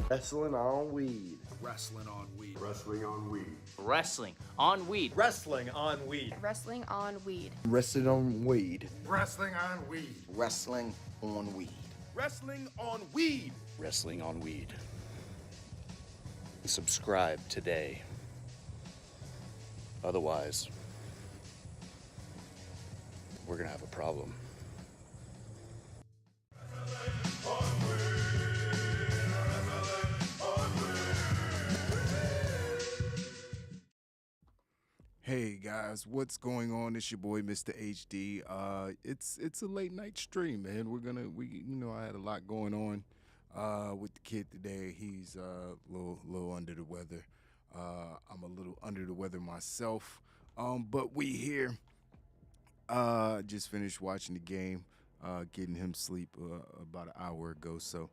Wrestling on weed. Wrestling on weed. Wrestling on weed. Wrestling on weed. Wrestling on weed. Wrestling on weed. Wrestling on weed. Wrestling on weed. Wrestling on weed. Wrestling on weed. Wrestling on weed. Subscribe today. Otherwise, we're gonna have a problem. Hey guys, what's going on? It's your boy Mr. HD. It's a late night stream, man. I had a lot going on with the kid today. He's a little under the weather. I'm a little under the weather myself. But we here. Just finished watching the game, getting him sleep about an hour ago. So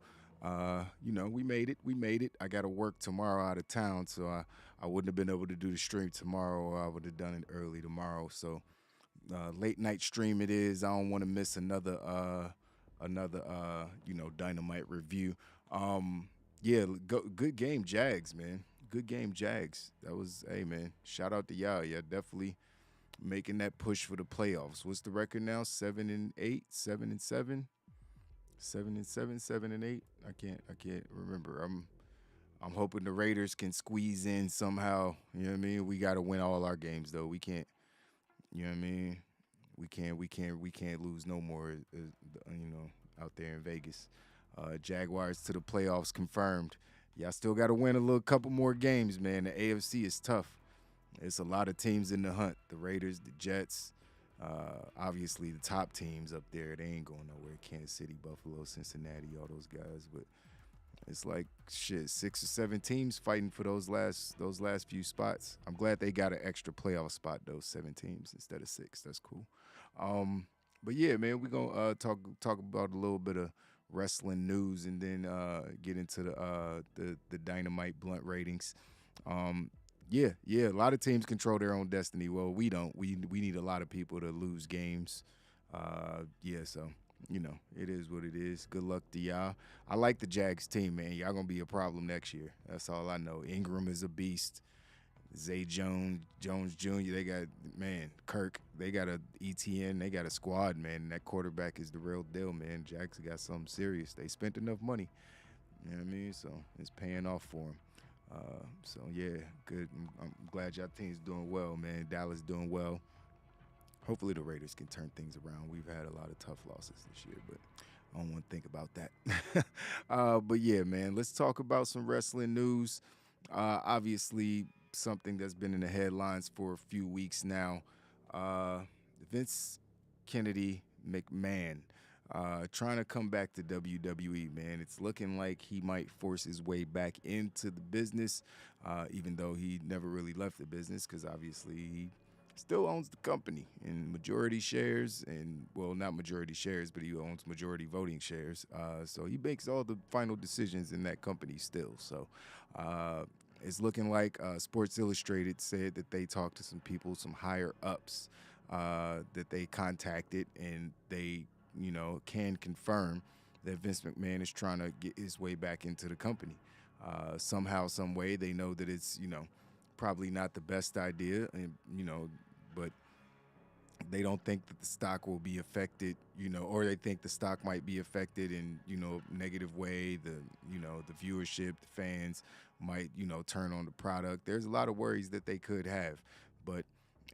we made it. I got to work tomorrow out of town, so I wouldn't have been able to do the stream tomorrow, or I would have done it early tomorrow. So late night stream it is. I don't want to miss another Dynamite review. Good game, Jags, man. Good game, Jags. That was, hey, man, shout out to y'all. Yeah, definitely making that push for the playoffs. What's the record now? 7-8, 7-7. 7-7, 7-8. I can't remember. I'm hoping the Raiders can squeeze in somehow. You know what I mean? We got to win all our games though. We can't. You know what I mean? We can't lose no more. Out there in Vegas. Jaguars to the playoffs confirmed. Y'all still got to win a couple more games, man. The AFC is tough. It's a lot of teams in the hunt. The Raiders, the Jets. Obviously, the top teams up there, they ain't going nowhere. Kansas City, Buffalo, Cincinnati, all those guys. But it's like, 6 or 7 teams fighting for those last few spots. I'm glad they got an extra playoff spot, those 7 teams instead of 6. That's cool. But yeah, man, we're going to talk about a little bit of wrestling news and then get into the Dynamite blunt ratings. Yeah, a lot of teams control their own destiny. Well, we don't. We need a lot of people to lose games. So, it is what it is. Good luck to y'all. I like the Jags team, man. Y'all going to be a problem next year. That's all I know. Ingram is a beast. Zay Jones Jr., they got, man, Kirk. They got a ETN. They got a squad, man. And that quarterback is the real deal, man. Jags got something serious. They spent enough money. You know what I mean? So it's paying off for them. Good. I'm glad y'all team's doing well, man. Dallas doing well. Hopefully the Raiders can turn things around. We've had a lot of tough losses this year, but I don't want to think about that. But yeah, man, let's talk about some wrestling news. Obviously, something that's been in the headlines for a few weeks now. Vince Kennedy McMahon trying to come back to WWE, man. It's looking like he might force his way back into the business, even though he never really left the business, because obviously he still owns the company in majority shares, and, well, not majority shares, but he owns majority voting shares. So he makes all the final decisions in that company still. So it's looking like Sports Illustrated said that they talked to some people, some higher ups that they contacted, and they can confirm that Vince McMahon is trying to get his way back into the company. Somehow, some way, they know that it's, probably not the best idea, and, but they don't think that the stock will be affected, or they think the stock might be affected in, a negative way. The viewership, the fans might, turn on the product. There's a lot of worries that they could have, but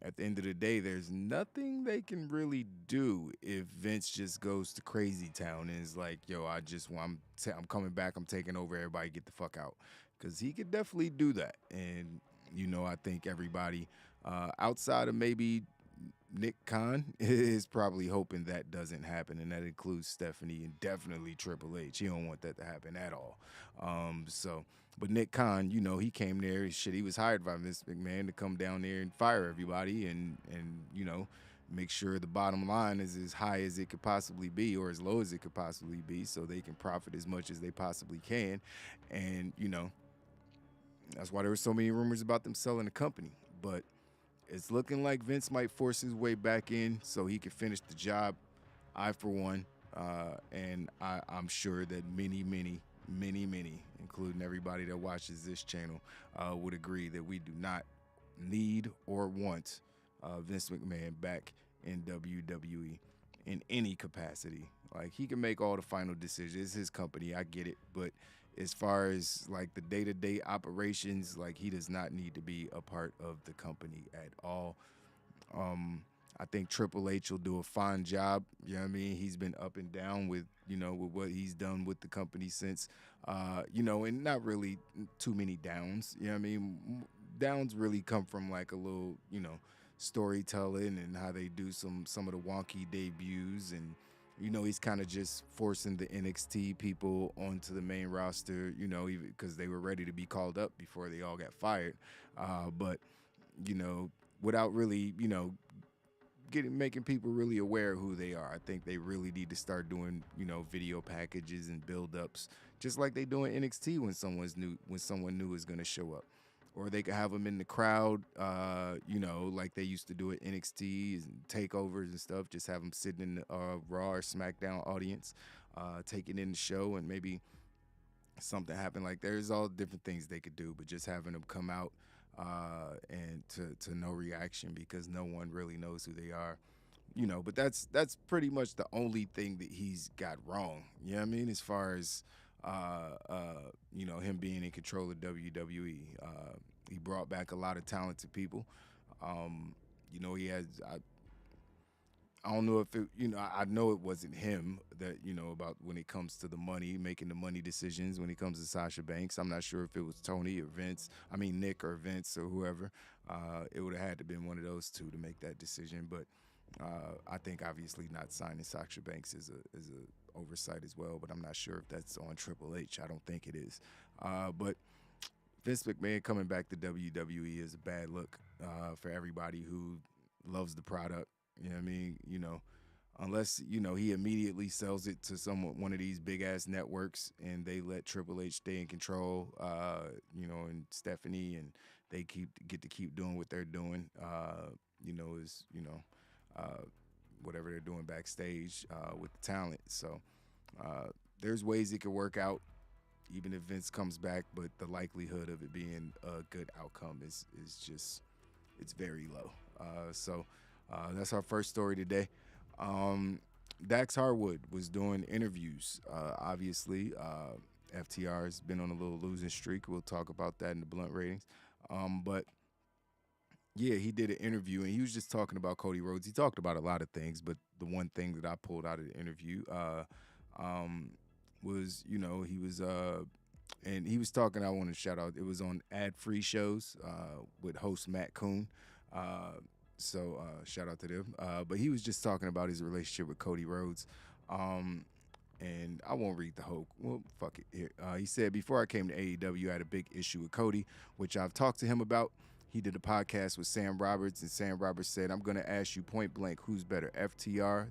at the end of the day, there's nothing they can really do if Vince just goes to crazy town and is like, yo, I'm coming back, I'm taking over, everybody get the fuck out. Because he could definitely do that. And, I think everybody outside of maybe Nick Khan is probably hoping that doesn't happen, and that includes Stephanie and definitely Triple H. He don't want that to happen at all. But Nick Khan, he came there. He was hired by Vince McMahon to come down there and fire everybody and make sure the bottom line is as high as it could possibly be, or as low as it could possibly be, so they can profit as much as they possibly can. And that's why there were so many rumors about them selling the company. But it's looking like Vince might force his way back in so he can finish the job. I, for one, and I'm sure that many many, including everybody that watches this channel, would agree that we do not need or want Vince McMahon back in WWE in any capacity. Like, he can make all the final decisions. It's his company, I get it, but as far as like the day-to-day operations, like, he does not need to be a part of the company at all. I think Triple H will do a fine job. You know what I mean? He's been up and down with, with what he's done with the company since, and not really too many downs. You know what I mean? Downs really come from like a little, storytelling and how they do some of the wonky debuts. And, he's kind of just forcing the NXT people onto the main roster, even because they were ready to be called up before they all got fired. But, without really, making people really aware of who they are. I think they really need to start doing, video packages and build-ups, just like they do in NXT when someone new is going to show up. Or they could have them in the crowd, like they used to do at NXT and takeovers and stuff. Just have them sitting in the Raw or SmackDown audience, taking in the show, and maybe something happen. Like, there's all different things they could do, but just having them come out and to no reaction because no one really knows who they are, but that's pretty much the only thing that he's got wrong. You know what I mean? As far as him being in control of WWE, he brought back a lot of talented people. He has. I don't know if it, I know it wasn't him that, about when it comes to the money, making the money decisions when it comes to Sasha Banks. I'm not sure if it was Tony or Nick or Vince or whoever. It would have had to been one of those two to make that decision. But I think obviously not signing Sasha Banks is a oversight as well. But I'm not sure if that's on Triple H. I don't think it is. But Vince McMahon coming back to WWE is a bad look for everybody who loves the product. You know what I mean? Unless, he immediately sells it to one of these big-ass networks and they let Triple H stay in control, and Stephanie, and they get to keep doing what they're doing, whatever they're doing backstage with the talent. So there's ways it could work out, even if Vince comes back, but the likelihood of it being a good outcome is just, it's very low. That's our first story today. Dax Harwood was doing interviews. Obviously, FTR has been on a little losing streak. We'll talk about that in the Blunt ratings. But yeah, he did an interview, and he was just talking about Cody Rhodes. He talked about a lot of things, but the one thing that I pulled out of the interview was, he was and he was talking. I want to shout out. It was on ad-free shows with host Matt Coon. So shout out to them. But he was just talking about his relationship with Cody Rhodes. And I won't read the whole, well, fuck it. Here. He said, before I came to AEW, I had a big issue with Cody, which I've talked to him about. He did a podcast with Sam Roberts, and Sam Roberts said, I'm going to ask you point blank, who's better, FTR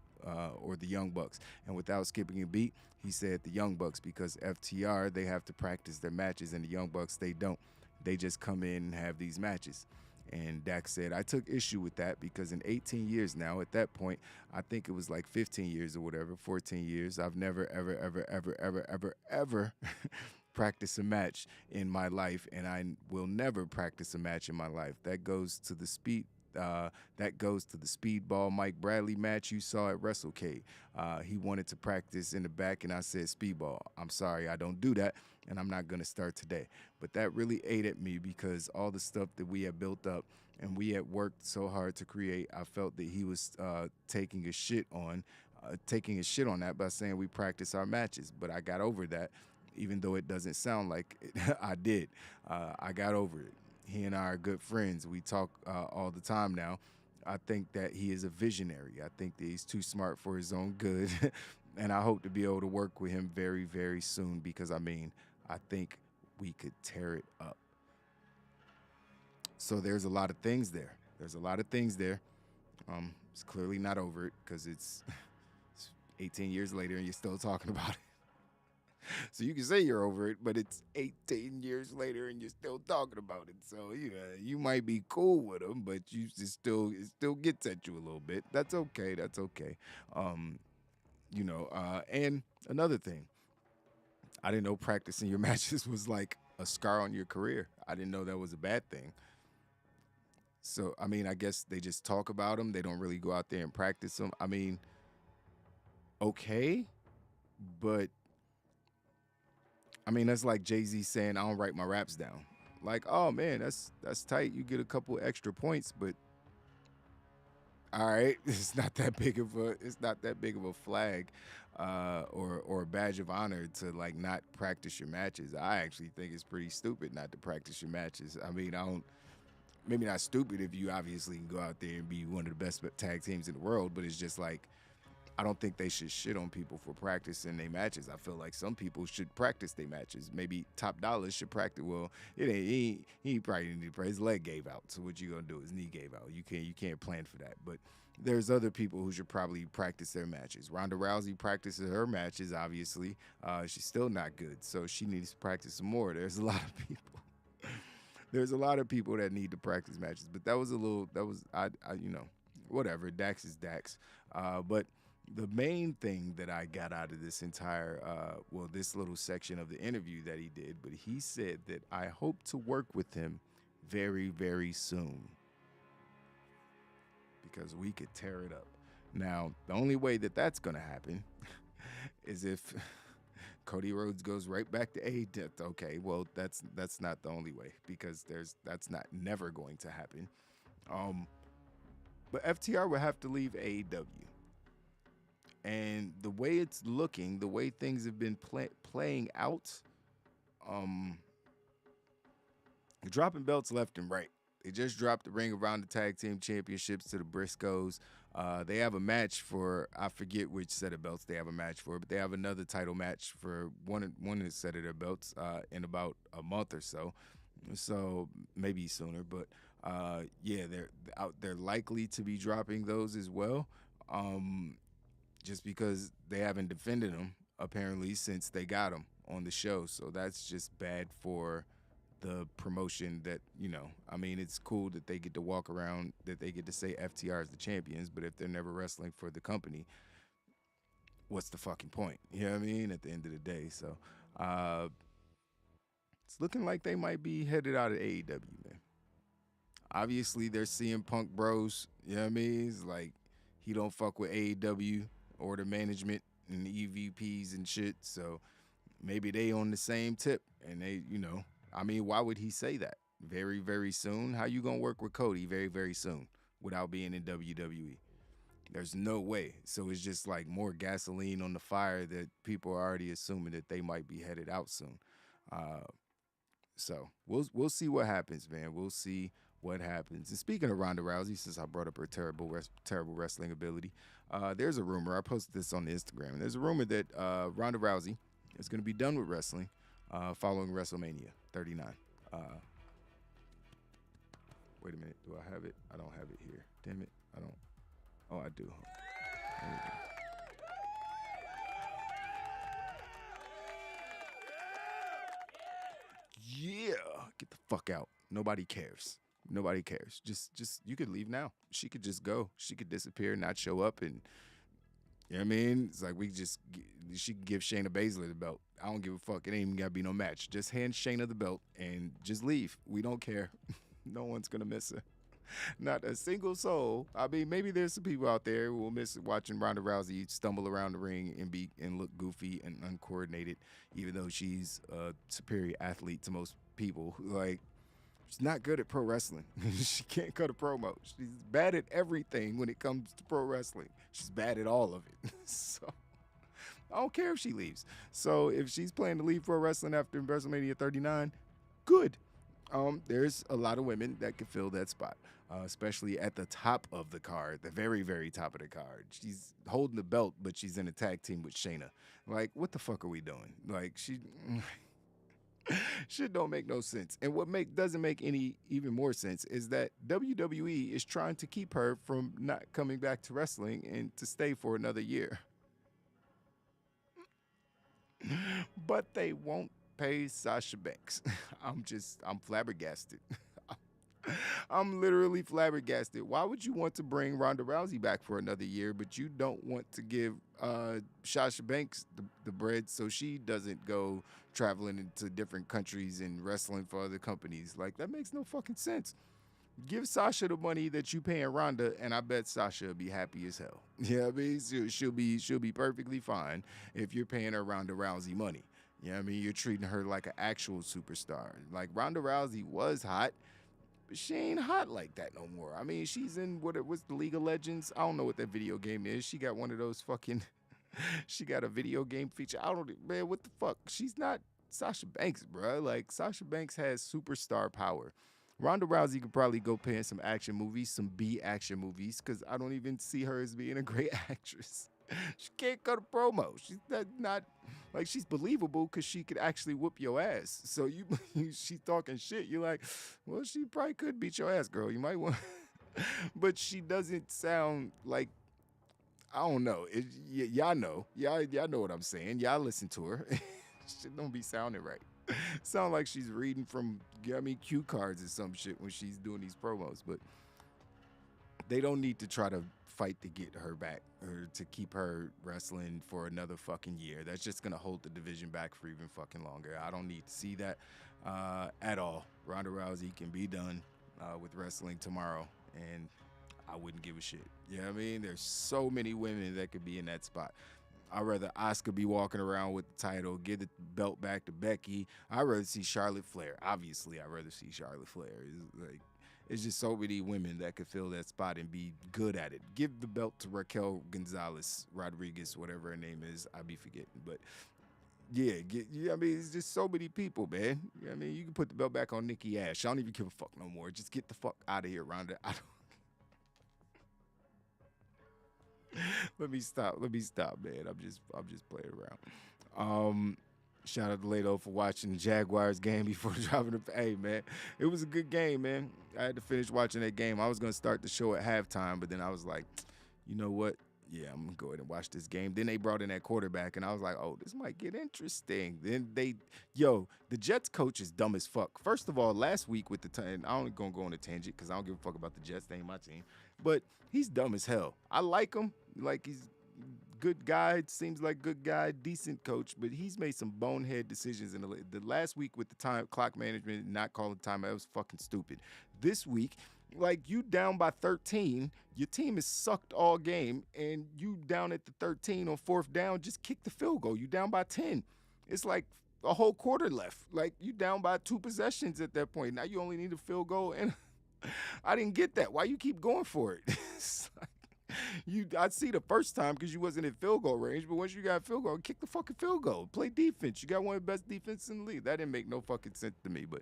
or the Young Bucks? And without skipping a beat, he said the Young Bucks, because FTR, they have to practice their matches, and the Young Bucks, they don't. They just come in and have these matches. And Dax said, I took issue with that because in 18 years now, at that point, I think it was like 15 years or whatever, 14 years, I've never, ever practiced a match in my life, and I will never practice a match in my life. That goes to the speedball Mike Bradley match you saw at WrestleCade. He wanted to practice in the back, and I said, speedball. I'm sorry, I don't do that, and I'm not going to start today. But that really ate at me because all the stuff that we had built up and we had worked so hard to create, I felt that he was taking a shit on that by saying we practice our matches. But I got over that, even though it doesn't sound like it. I did. I got over it. He and I are good friends. We talk all the time now. I think that he is a visionary. I think that he's too smart for his own good. And I hope to be able to work with him very, very soon because, I think we could tear it up. So there's a lot of things there. It's clearly not over it because it's 18 years later and you're still talking about it. So you can say you're over it, but it's 18 years later and you're still talking about it. So you might be cool with him, but it still gets at you a little bit. That's okay. And another thing, I didn't know practicing your matches was like a scar on your career. I didn't know that was a bad thing. So, I mean, I guess they just talk about them. They don't really go out there and practice them. I mean, okay, but I mean, that's like Jay-Z saying, I don't write my raps down. Like, oh man, that's tight. You get a couple extra points, but all right, it's not that big of a flag or a badge of honor to like not practice your matches. I actually think it's pretty stupid not to practice your matches. I mean, I don't maybe not stupid if you obviously can go out there and be one of the best tag teams in the world, but it's just like I don't think they should shit on people for practicing their matches. I feel like some people should practice their matches. Maybe Top Dollar should practice. Well, it ain't he probably didn't need to practice. His leg gave out. So what you gonna do? His knee gave out. You can't plan for that. But there's other people who should probably practice their matches. Ronda Rousey practices her matches, obviously. She's still not good, so she needs to practice some more. There's a lot of people. There's a lot of people that need to practice matches. But whatever. Dax is Dax. But the main thing that I got out of this entire, this little section of the interview that he did, but he said that I hope to work with him very, very soon because we could tear it up. Now, the only way that that's going to happen is if Cody Rhodes goes right back to AEW. Okay, well, that's not the only way because that's not never going to happen. But FTR would have to leave AEW. And the way it's looking, the way things have been playing out, dropping belts left and right. They just dropped the Ring of Honor Tag Team Championships to the Briscoes. They have a match for, I forget which set of belts they have a match for, but they have another title match for one set of their belts in about a month or so. So maybe sooner, but they're likely to be dropping those as well. Just because they haven't defended them, apparently, since they got them on the show. So that's just bad for the promotion that, I mean, it's cool that they get to walk around, that they get to say FTR is the champions, but if they're never wrestling for the company, what's the fucking point? You know what I mean? At the end of the day. So it's looking like they might be headed out of AEW, man. Obviously, they're CM Punk bros. You know what I mean? It's like he don't fuck with AEW or the management and the EVPs and shit. So maybe they on the same tip. And they, I mean, why would he say that? Very, very soon? How you gonna work with Cody very, very soon without being in WWE? There's no way. So it's just like more gasoline on the fire that people are already assuming that they might be headed out soon. So we'll see what happens, man. We'll see what happens. And speaking of Ronda Rousey, since I brought up her terrible wrestling ability, there's a rumor. I posted this on the Instagram. And there's a rumor that Ronda Rousey is going to be done with wrestling following WrestleMania 39. Wait a minute. Do I have it? I don't have it here. Damn it. I don't. Oh, I do. There we go. Yeah. Get the fuck out. Nobody cares. Nobody cares. Just you could leave now. She could just go. She could disappear, not show up, and you know what I mean? It's like she could give Shayna Baszler the belt. I don't give a fuck. It ain't even gotta be no match. Just hand Shayna the belt and just leave. We don't care. No one's gonna miss her. Not a single soul. I mean, maybe there's some people out there who will miss watching Ronda Rousey stumble around the ring and look goofy and uncoordinated, even though she's a superior athlete to most people. Like, she's not good at pro wrestling. She can't cut a promo. She's bad at everything when it comes to pro wrestling. She's bad at all of it. So I don't care if she leaves. So if she's planning to leave pro wrestling after WrestleMania 39, good. There's a lot of women that can fill that spot, especially at the top of the card, the very, very top of the card. She's holding the belt, but she's in a tag team with Shayna. Like, what the fuck are we doing? Like, shit don't make no sense. And what doesn't make any even more sense is that WWE is trying to keep her from not coming back to wrestling and to stay for another year. But they won't pay Sasha Banks. I'm flabbergasted. I'm literally flabbergasted. Why would you want to bring Ronda Rousey back for another year, but you don't want to give Sasha Banks the bread so she doesn't go traveling into different countries and wrestling for other companies? Like, that makes no fucking sense. Give Sasha the money that you paying Ronda, and I bet Sasha will be happy as hell. Yeah, I mean, she'll be perfectly fine if you're paying her Ronda Rousey money. Yeah, I mean, you're treating her like an actual superstar. Like, Ronda Rousey was hot, but she ain't hot like that no more. I mean, she's in what's the League of Legends? I don't know what that video game is. She got one of those fucking. She got a video game feature. I don't, man. What the fuck? She's not Sasha Banks, bruh. Like, Sasha Banks has superstar power. Ronda Rousey could probably go pay in some action movies, some B action movies, because I don't even see her as being a great actress. She can't cut a promo. She's not like, she's believable because she could actually whoop your ass. So she's talking shit. You're like, well, she probably could beat your ass, girl. You might want, but she doesn't sound like, I don't know. Y'all know. Y'all know what I'm saying. Y'all listen to her. Shit don't be sounding right. Sound like she's reading from, cue cards or some shit when she's doing these promos. But they don't need to try to fight to get her back or to keep her wrestling for another fucking year. That's just going to hold the division back for even fucking longer. I don't need to see that at all. Ronda Rousey can be done with wrestling tomorrow, and I wouldn't give a shit. You know what I mean? There's so many women that could be in that spot. I'd rather Asuka be walking around with the title, give the belt back to Becky. I'd rather see Charlotte Flair. Obviously, I'd rather see Charlotte Flair. It's just so many women that could fill that spot and be good at it. Give the belt to Raquel Gonzalez, Rodriguez, whatever her name is. I'd be forgetting. But, yeah, I mean, it's just so many people, man. You know what I mean? You can put the belt back on Nikki Ash. I don't even give a fuck no more. Just get the fuck out of here, Ronda. Let me stop, man. I'm just playing around. Shout out to Lato for watching the Jaguars game before driving the. Hey, man, it was a good game, man. I had to finish watching that game. I was gonna start the show at halftime, but then I was like, you know what? Yeah, I'm gonna go ahead and watch this game. Then they brought in that quarterback, and I was like, oh, this might get interesting. Then the Jets coach is dumb as fuck. First of all, last week with I'm only gonna go on a tangent because I don't give a fuck about the Jets. They ain't my team. But he's dumb as hell. I like him. Like, he's good guy. Seems like good guy. Decent coach. But he's made some bonehead decisions in the last week with the time clock management, not calling time. That was fucking stupid. This week, like, you down by 13, your team is sucked all game, and you down at the 13 on fourth down, just kick the field goal. You down by 10. It's like a whole quarter left. Like, you down by 2 possessions at that point. Now you only need a field goal, and I didn't get that. Why you keep going for it? It's like, I'd see the first time because you wasn't in field goal range, but once you got field goal, kick the fucking field goal. Play defense. You got one of the best defenses in the league. That didn't make no fucking sense to me, but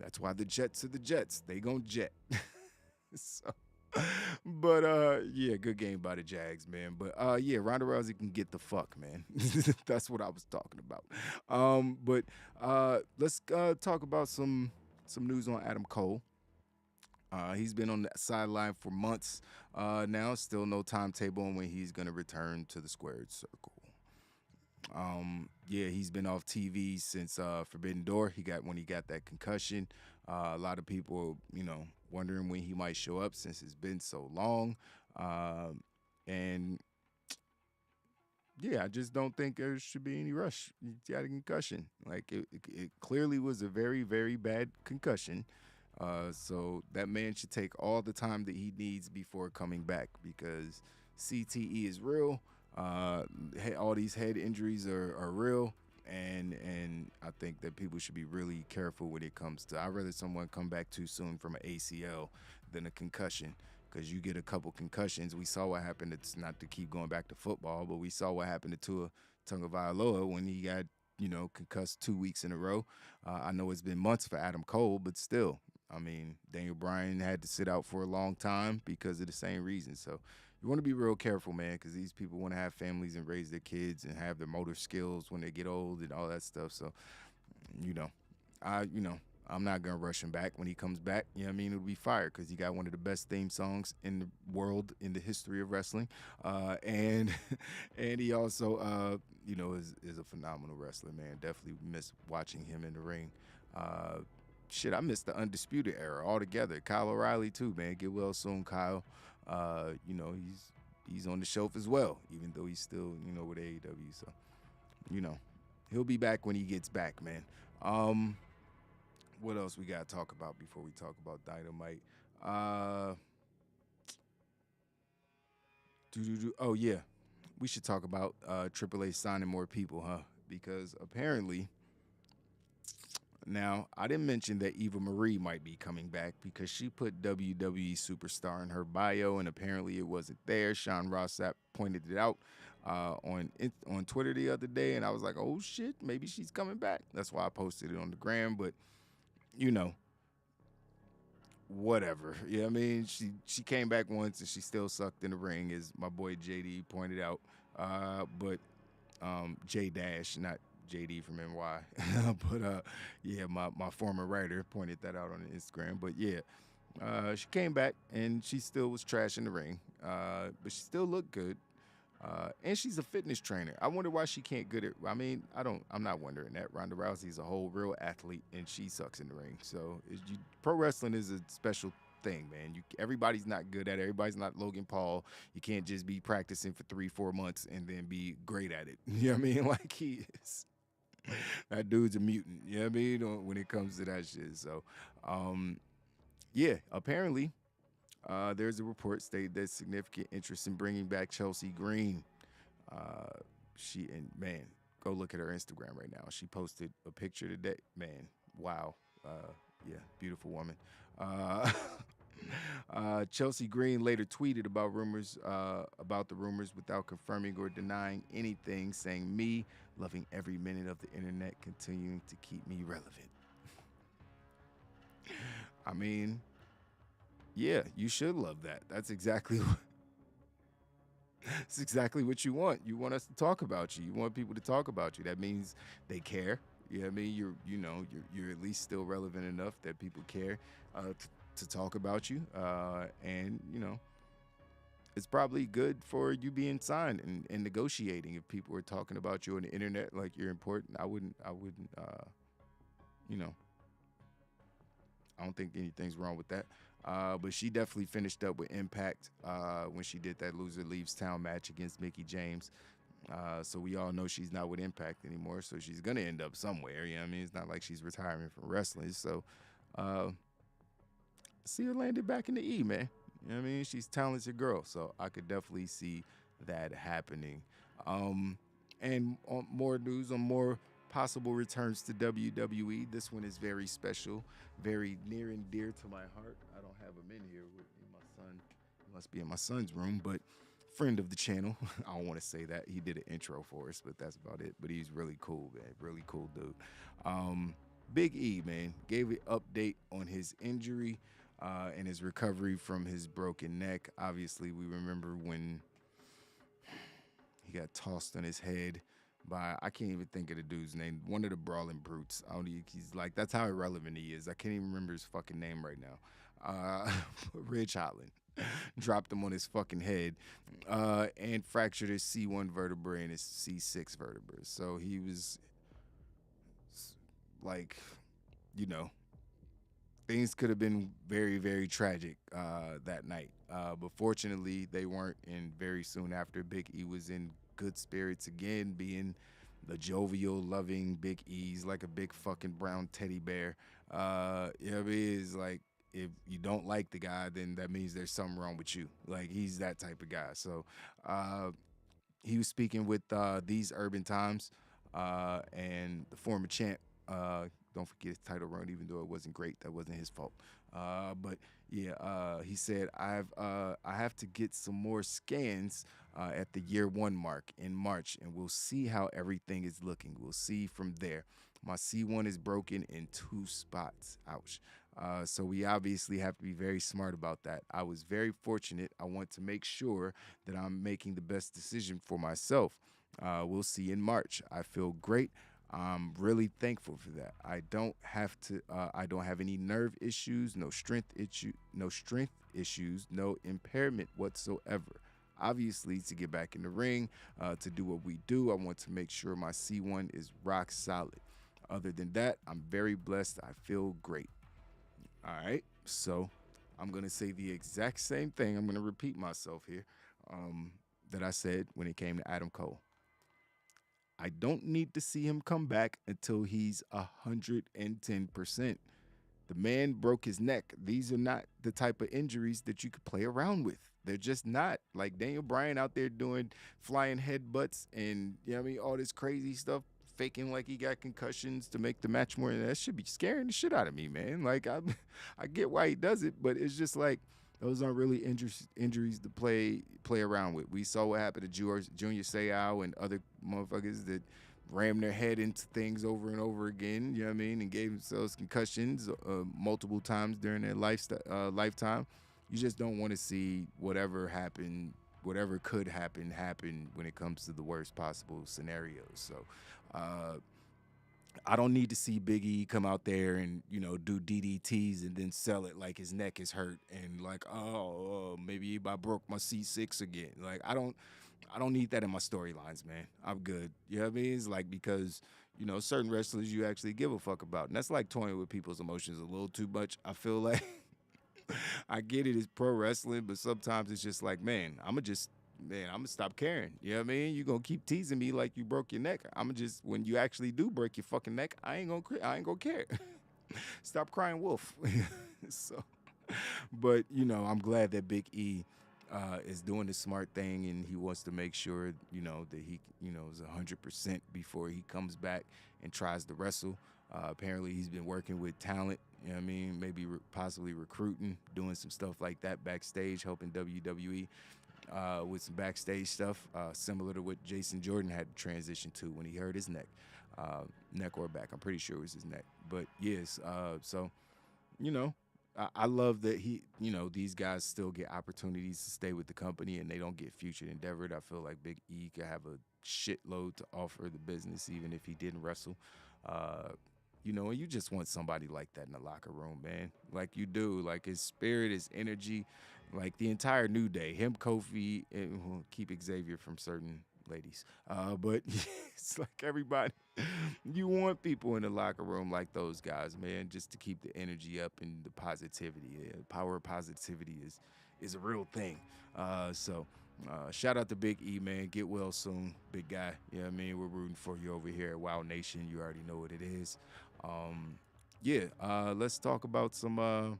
that's why the Jets are the Jets. They gonna jet. Yeah, good game by the Jags, man. But yeah, Ronda Rousey can get the fuck, man. That's what I was talking about. Let's talk about some news on Adam Cole. He's been on the sideline for months now. Still no timetable on when he's going to return to the squared circle. Yeah, he's been off TV since Forbidden Door. When he got that concussion. A lot of people, wondering when he might show up since it's been so long. And yeah, I just don't think there should be any rush. He got a concussion. Like, it clearly was a very, very bad concussion. So that man should take all the time that he needs before coming back, because CTE is real. All these head injuries are real, and I think that people should be really careful when it comes to. I'd rather someone come back too soon from an ACL than a concussion, because you get a couple concussions. We saw what happened. It's not to keep going back to football, but we saw what happened to Tua Tagovailoa when he got concussed 2 weeks in a row. I know it's been months for Adam Cole, but still. I mean, Daniel Bryan had to sit out for a long time because of the same reason. So you want to be real careful, man, because these people want to have families and raise their kids and have their motor skills when they get old and all that stuff. So, I'm not going to rush him back when he comes back. You know what I mean? It'll be fire because he got one of the best theme songs in the world in the history of wrestling. And he also, is a phenomenal wrestler, man. Definitely miss watching him in the ring. shit, I missed the Undisputed Era altogether. Kyle O'Reilly too, man. Get well soon, Kyle. You know, he's on the shelf as well, even though he's still, you know, with AEW. So, you know, he'll be back when he gets back, man. What else we got to talk about before we talk about Dynamite? Oh, yeah. We should talk about Triple H signing more people, huh? Because apparently, now, I didn't mention that Eva Marie might be coming back because she put WWE Superstar in her bio, and apparently it wasn't there. Sean Ross Sapp pointed it out on Twitter the other day, and I was like, oh, shit, maybe she's coming back. That's why I posted it on the gram, but, you know, whatever. Yeah, I mean, she came back once, and she still sucked in the ring, as my boy JD pointed out. But J Dash, not JD from NY, but yeah, my former writer pointed that out on Instagram. But yeah, she came back and she still was trash in the ring, but she still looked good. And she's a fitness trainer. I wonder why she can't get it. I mean, I'm not wondering that. Ronda Rousey's a whole real athlete and she sucks in the ring. So pro wrestling is a special thing, man. Everybody's not good at it. Everybody's not Logan Paul. You can't just be practicing for 3-4 months and then be great at it. You know what I mean? Like he is. That dude's a mutant. You know what I mean? When it comes to that shit. So, yeah, apparently there's a report stating there's significant interest in bringing back Chelsea Green. Man, go look at her Instagram right now. She posted a picture today. Man, wow. Yeah, beautiful woman. Chelsea Green later tweeted about the rumors without confirming or denying anything, saying, "Me loving every minute of the internet, continuing to keep me relevant." I mean, yeah, you should love that. That's exactly what you want. You want us to talk about you. You want people to talk about you. That means they care. You know what I mean? You're at least still relevant enough that people care to talk about you. And you know, it's probably good for you being signed and negotiating. If people are talking about you on the internet like you're important, I wouldn't. You know, I don't think anything's wrong with that. But she definitely finished up with Impact when she did that Loser Leaves Town match against Mickie James. So we all know she's not with Impact anymore, so she's going to end up somewhere. You know what I mean? It's not like she's retiring from wrestling. So see her landed back in the E, man. You know what I mean? She's a talented girl, so I could definitely see that happening. And on more news on more possible returns to WWE. This one is very special, very near and dear to my heart. I don't have him in here with me. My son, he must be in my son's room, but friend of the channel. I don't want to say that. He did an intro for us, but that's about it. But he's really cool, man. Really cool dude. Big E, man, gave an update on his injury and his recovery from his broken neck. Obviously, we remember when he got tossed on his head by, I can't even think of the dude's name, one of the Brawling Brutes. He's like, that's how irrelevant he is. I can't even remember his fucking name right now. Ridge Holland dropped him on his fucking head and fractured his C1 vertebrae and his C6 vertebrae. So he was like, you know, things could have been very, very tragic that night. But fortunately, they weren't. And very soon after, Big E was in good spirits again, being the jovial, loving Big E's like a big fucking brown teddy bear. You know what I mean? It's like, if you don't like the guy, then that means there's something wrong with you. Like, he's that type of guy. So he was speaking with These Urban Times and the former champ. Don't forget his title run, even though it wasn't great. That wasn't his fault. But yeah, he said, I have to get some more scans at the year 1 mark in March, and we'll see how everything is looking. We'll see from there. My C1 is broken in 2 spots. Ouch. So we obviously have to be very smart about that. I was very fortunate. I want to make sure that I'm making the best decision for myself. We'll see in March. I feel great. I'm really thankful for that. I don't have any nerve issues, no strength issues, no impairment whatsoever. Obviously, to get back in the ring, to do what we do, I want to make sure my C1 is rock solid. Other than that, I'm very blessed. I feel great. All right. So I'm going to say the exact same thing. I'm going to repeat myself here that I said when it came to Adam Cole. I don't need to see him come back until he's 110%. The man broke his neck. These are not the type of injuries that you could play around with. They're just not. Like Daniel Bryan out there doing flying headbutts and, you know what I mean, all this crazy stuff, faking like he got concussions to make the match more. That should be scaring the shit out of me, man. Like, I get why he does it, but it's just like those aren't really injuries to play around with. We saw what happened to Junior Seau and other motherfuckers that rammed their head into things over and over again, you know what I mean, and gave themselves concussions multiple times during their lifetime. You just don't want to see whatever could happen when it comes to the worst possible scenarios. So I don't need to see Big E come out there and, you know, do DDTs and then sell it like his neck is hurt and like, maybe I broke my C6 again. Like, I don't need that in my storylines, man. I'm good. You know what I mean? It's like, because, you know, certain wrestlers you actually give a fuck about. And that's like toying with people's emotions a little too much. I feel like I get it, it's pro wrestling, but sometimes it's just like, man, I'm going to stop caring. You know what I mean? You're going to keep teasing me like you broke your neck. When you actually do break your fucking neck, I ain't going to care. Stop crying wolf. So, but, you know, I'm glad that Big E is doing the smart thing, and he wants to make sure, you know, that he, you know, is 100% before he comes back and tries to wrestle. Apparently, he's been working with talent, you know what I mean, maybe possibly recruiting, doing some stuff like that backstage, helping WWE with some backstage stuff, similar to what Jason Jordan had to transition to when he hurt his neck or back. I'm pretty sure it was his neck. But, yes, so, you know, I love that these guys still get opportunities to stay with the company and they don't get future endeavored. I feel like Big E could have a shitload to offer the business even if he didn't wrestle. You know, and you just want somebody like that in the locker room, man. Like you do. Like his spirit, his energy, like the entire New Day. Him, Kofi, and we'll keep Xavier from certain ladies. But it's like everybody. You want people in the locker room like those guys, man, just to keep the energy up and the positivity. The power of positivity is a real thing. So shout out to Big E, man. Get well soon, big guy. You know what I mean? We're rooting for you over here at Wow Nation. You already know what it is. Let's talk about some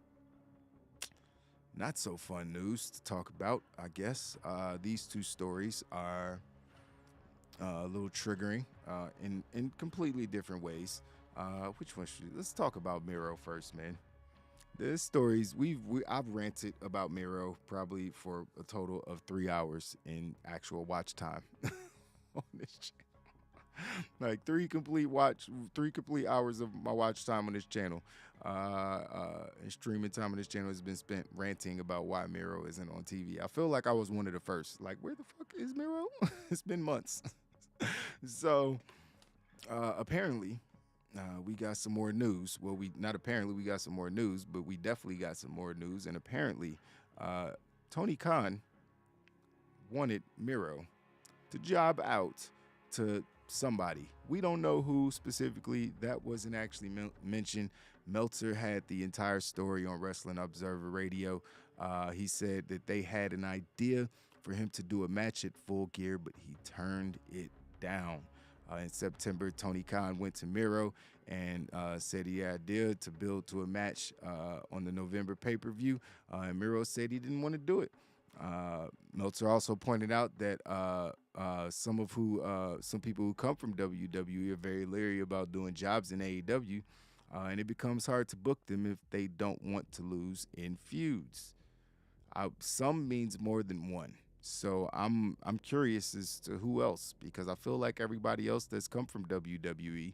not so fun news to talk about, I guess. These two stories are a little triggering in completely different ways. Which one let's talk about Miro first, man. The stories I've ranted about Miro probably for a total of 3 hours in actual watch time on this channel. Like three complete hours of my watch time on this channel. And streaming time on this channel has been spent ranting about why Miro isn't on TV. I feel like I was one of the first. Like, where the fuck is Miro? It's been months. So apparently we got some more news. Well, we got some more news, but we definitely got some more news. And apparently Tony Khan wanted Miro to job out to somebody. We don't know who specifically. That wasn't actually mentioned. Meltzer had the entire story on Wrestling Observer Radio. He said that they had an idea for him to do a match at Full Gear, but he turned it down. In September, Tony Khan went to Miro and said he had an idea to build to a match on the November pay-per-view, and Miro said he didn't want to do it. Meltzer also pointed out that some people who come from WWE are very leery about doing jobs in AEW, and it becomes hard to book them if they don't want to lose in feuds. Some means more than one. So I'm curious as to who else, because I feel like everybody else that's come from WWE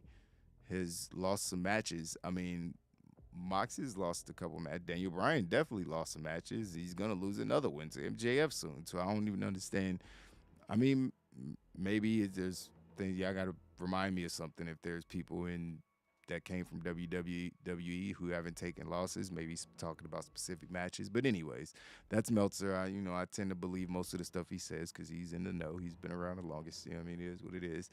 has lost some matches. I mean, Moxie's lost a couple matches. Daniel Bryan definitely lost some matches. He's going to lose another one to MJF soon. So I don't even understand. I mean, maybe there's things y'all got to remind me of something if there's people in that came from WWE who haven't taken losses, maybe talking about specific matches. But anyways, that's Meltzer. I tend to believe most of the stuff he says because he's in the know. He's been around the longest. I mean, it is what it is.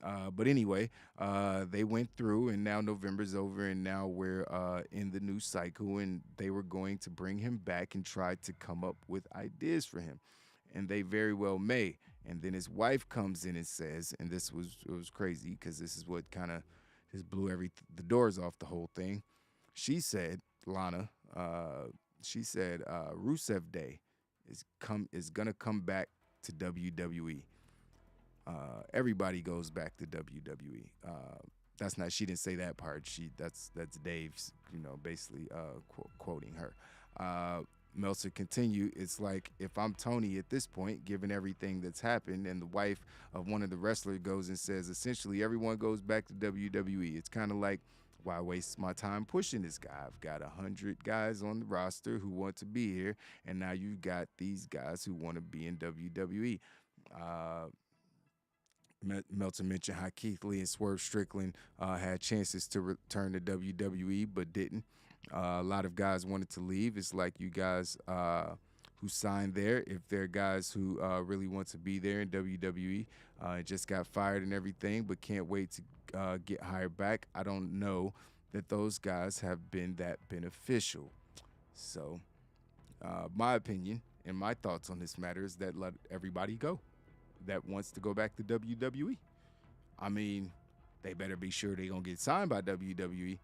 But anyway, they went through, and now November's over, and now we're in the new cycle, and they were going to bring him back and try to come up with ideas for him. And they very well may. And then his wife comes in and says, and it was crazy because this is what kind of just blew the doors off the whole thing. She said, Lana, Rusev Day is gonna come back to WWE. Everybody goes back to WWE. She didn't say that part. That's Dave's, basically quoting her. Meltzer continued, it's like if I'm Tony at this point, given everything that's happened, and the wife of one of the wrestlers goes and says, essentially everyone goes back to WWE. It's kind of like, why waste my time pushing this guy? I've got 100 guys on the roster who want to be here, and now you've got these guys who want to be in WWE. Meltzer mentioned how Keith Lee and Swerve Strickland had chances to return to WWE, but didn't. A lot of guys wanted to leave. It's like you guys who signed there, if they're guys who really want to be there in WWE, just got fired and everything, but can't wait to get hired back. I don't know that those guys have been that beneficial. So my opinion and my thoughts on this matter is that let everybody go that wants to go back to WWE. I mean, they better be sure they're going to get signed by WWE.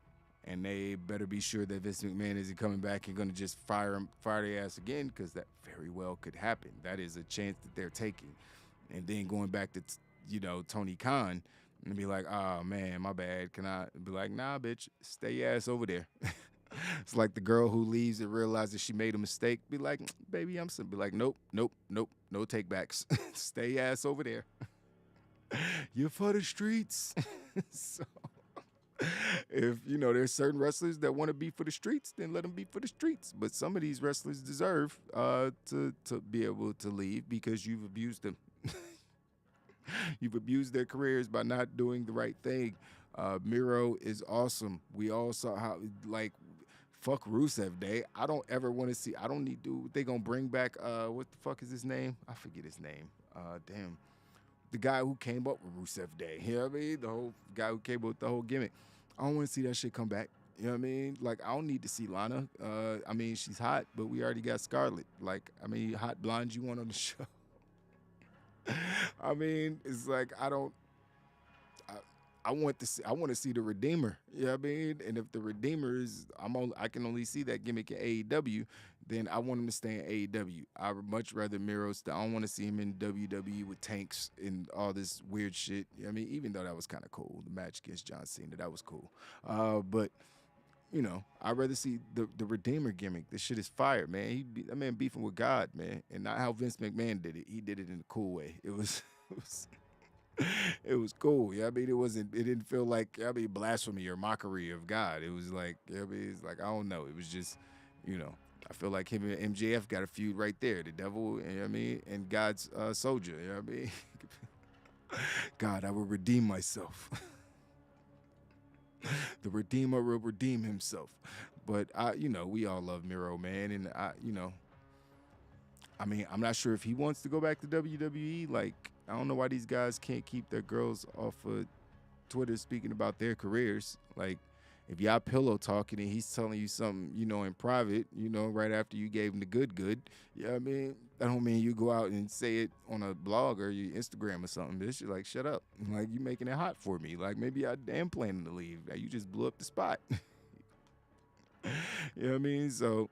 And they better be sure that Vince McMahon isn't coming back and going to just fire their ass again, because that very well could happen. That is a chance that they're taking. And then going back to, Tony Khan and be like, oh, man, my bad. Can I be like, nah, bitch, stay your ass over there. It's like the girl who leaves and realizes she made a mistake. Be like, baby, I'm be like, nope, no take backs. Stay your ass over there. You're for the streets. So. If, there's certain wrestlers that want to be for the streets, then let them be for the streets. But some of these wrestlers deserve to be able to leave because you've abused them. You've abused their careers by not doing the right thing. Miro is awesome. We all saw how, fuck Rusev Day. I don't ever want to see, I don't need to, they going to bring back, what the fuck is his name? I forget his name. Damn. The guy who came up with Rusev Day. You know what I mean? The whole guy who came up with the whole gimmick. I don't want to see that shit come back. You know what I mean? I don't need to see Lana. I mean, she's hot, but we already got Scarlett. Hot blonde you want on the show. I mean, it's like I want to see the Redeemer. You know what I mean? And if the Redeemer is, I can only see that gimmick in AEW, then I want him to stay in AEW. I would much rather Miro stay. I don't want to see him in WWE with tanks and all this weird shit. You know what I mean? Even though that was kind of cool, the match against John Cena, that was cool. But I'd rather see the Redeemer gimmick. This shit is fire, man. That man beefing with God, man, and not how Vince McMahon did it. He did it in a cool way. It was cool. Yeah, I mean, it didn't feel like, blasphemy or mockery of God. It was like, it's like, I don't know. It was just, I feel like him and MJF got a feud right there. The devil, you know what I mean, and God's soldier, you know what I mean? God, I will redeem myself. The Redeemer will redeem himself. But we all love Miro, man, and I mean, I'm not sure if he wants to go back to WWE. I don't know why these guys can't keep their girls off of Twitter speaking about their careers. If y'all pillow talking and he's telling you something, in private, right after you gave him the good, you know what I mean? That don't mean you go out and say it on a blog or your Instagram or something. Bitch, you're like, shut up. You making it hot for me. Maybe I am planning to leave. You just blew up the spot. You know what I mean? So,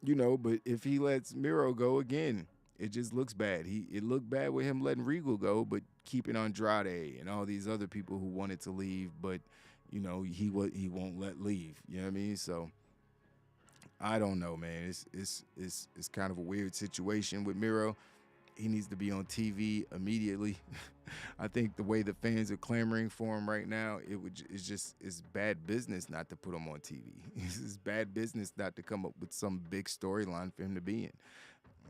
but if he lets Miro go again, it just looks bad. It looked bad with him letting Regal go, but keeping Andrade and all these other people who wanted to leave, but he won't let leave. You know what I mean? So I don't know, man. It's kind of a weird situation with Miro. He needs to be on TV immediately. I think the way the fans are clamoring for him right now, it's bad business not to put him on TV. It's bad business not to come up with some big storyline for him to be in.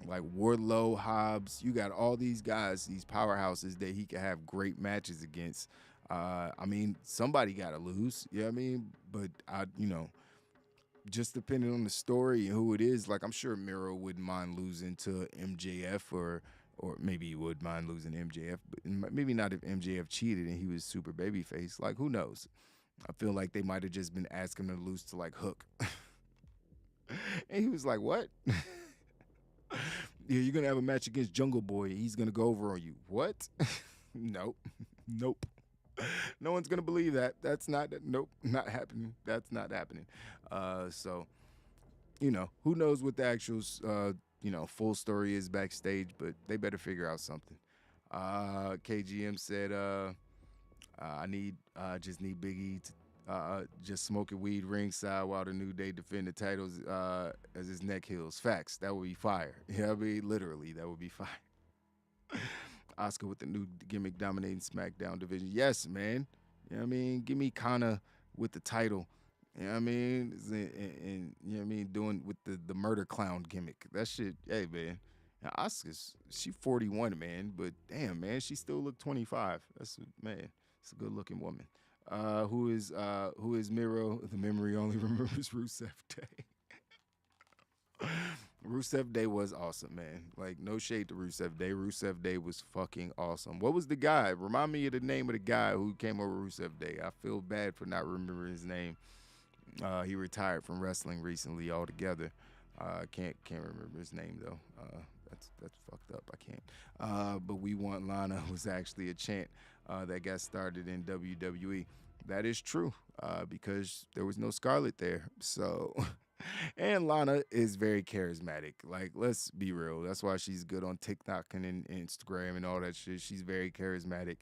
Like Wardlow, Hobbs, you got all these guys, these powerhouses that he can have great matches against. I mean, somebody got to lose. You know what I mean? But just depending on the story and who it is, like I'm sure Miro wouldn't mind losing to MJF or maybe he would mind losing to MJF, but maybe not if MJF cheated and he was super babyface. Like, who knows? I feel like they might have just been asking him to lose to like Hook. And he was like, what? Yeah, you're going to have a match against Jungle Boy. He's going to go over on you. What? Nope. Nope. No one's going to believe that. Nope, not happening. That's not happening. So, who knows what the actual, full story is backstage, but they better figure out something. KGM said, just need Big E to just smoking weed ringside while the New Day defend the titles as his neck heals. Facts. That would be fire. Yeah, I mean, literally, that would be fire. Oscar with the new gimmick dominating SmackDown division. Yes, man. You know what I mean? Give me Kana with the title. You know what I mean? And you know what I mean? Doing with the murder clown gimmick. That shit, hey, man. Now, Oscar's, she 41, man. But damn, man, she still look 25. Man, it's a good looking woman. Who is Miro? The memory only remembers Rusev Day. Rusev Day was awesome, man. Like, no shade to Rusev Day. Rusev Day was fucking awesome. What was the guy? Remind me of the name of the guy who came over Rusev Day. I feel bad for not remembering his name. He retired from wrestling recently altogether. Can't remember his name though. That's fucked up. I can't. But We Want Lana was actually a chant that got started in WWE. That is true because there was no Scarlett there. So, and Lana is very charismatic. Like, let's be real. That's why she's good on TikTok and Instagram and all that shit. She's very charismatic.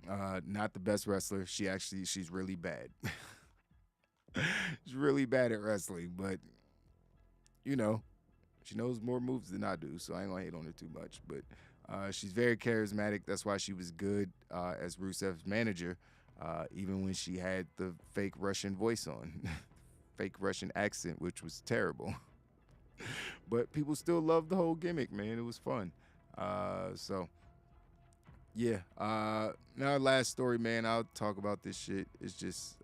Not the best wrestler. She's really bad. She's really bad at wrestling, but she knows more moves than I do, so I ain't gonna hate on her too much. But she's very charismatic. That's why she was good as Rusev's manager, even when she had the fake Russian voice on, fake Russian accent, which was terrible. But people still loved the whole gimmick, man. It was fun. So, yeah. Now, last story, man. I'll talk about this shit. It's just,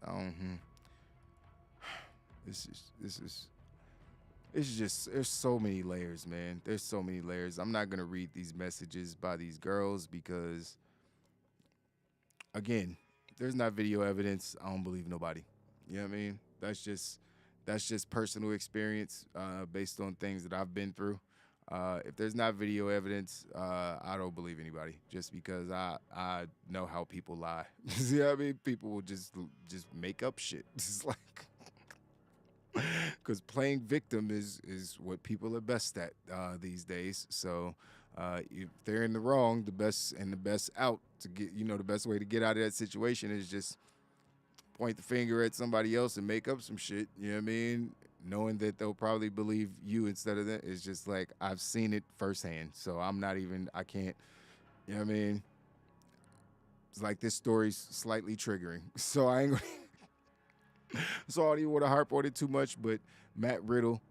It's just, there's so many layers, man. There's so many layers. I'm not going to read these messages by these girls because, again, there's not video evidence. I don't believe nobody. You know what I mean? That's just personal experience based on things that I've been through. If there's not video evidence, I don't believe anybody just because I know how people lie. You know what I mean? People will just make up shit. It's like, because playing victim is what people are best at these days. So if they're in the wrong, the best out to get, the best way to get out of that situation is just point the finger at somebody else and make up some shit. You know what I mean? Knowing that they'll probably believe you instead of them. It's just like, I've seen it firsthand. So I can't, you know what I mean? It's like this story's slightly triggering. So I ain't going to. So I don't even want to harp on it too much, but Matt Riddle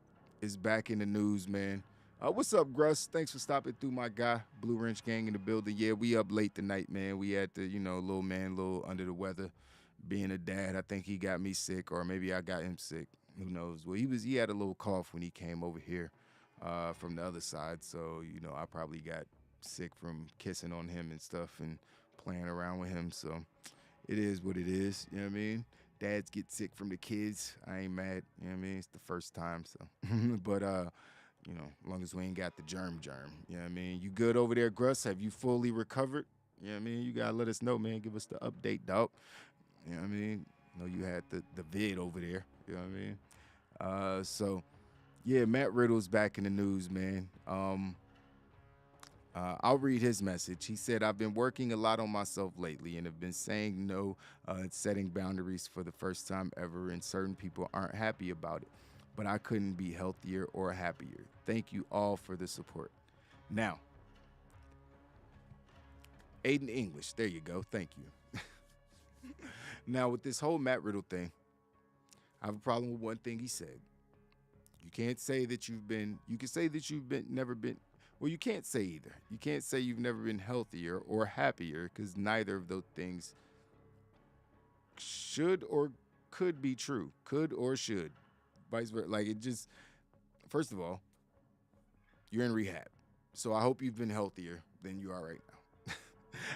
is back in the news, man. What's up, Gruss? Thanks for stopping through, my guy. Blue Wrench Gang in the building. Yeah, we up late tonight, man. We had the, little man, little under the weather. Being a dad, I think he got me sick, or maybe I got him sick. Who knows? Well, he had a little cough when he came over here from the other side. So, I probably got sick from kissing on him and stuff and playing around with him. So it is what it is. You know what I mean? Dads get sick from the kids. I ain't mad. You know what I mean? It's the first time. So, but, as long as we ain't got the germ. You know what I mean? You good over there, Gruss? Have you fully recovered? You know what I mean? You got to let us know, man. Give us the update, dog. You know what I mean? Know you had the vid over there. You know what I mean? So, yeah, Matt Riddle's back in the news, man. I'll read his message. He said, I've been working a lot on myself lately and have been saying no and setting boundaries for the first time ever, and certain people aren't happy about it. But I couldn't be healthier or happier. Thank you all for the support. Now, Aiden English, there you go. Thank you. Now, with this whole Matt Riddle thing, I have a problem with one thing he said. You can't say that you can say that never been. Well, you can't say either. You can't say you've never been healthier or happier because neither of those things should or could be true. Could or should. Vice versa. Like, it just, first of all, you're in rehab. So I hope you've been healthier than you are right now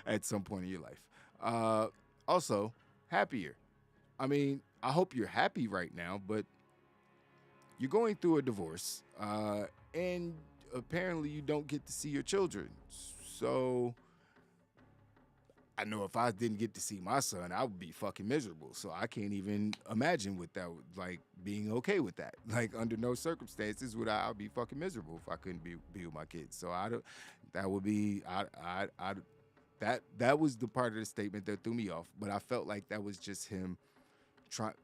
at some point in your life. Also, happier. I mean, I hope you're happy right now, but you're going through a divorce, and apparently you don't get to see your children. So I know if I didn't get to see my son, I would be fucking miserable. So I can't even imagine what that would, like, being okay with that. Like, under no circumstances would I'd be fucking miserable if I couldn't be with my kids. So that would be, that was the part of the statement that threw me off. But I felt like that was just him trying,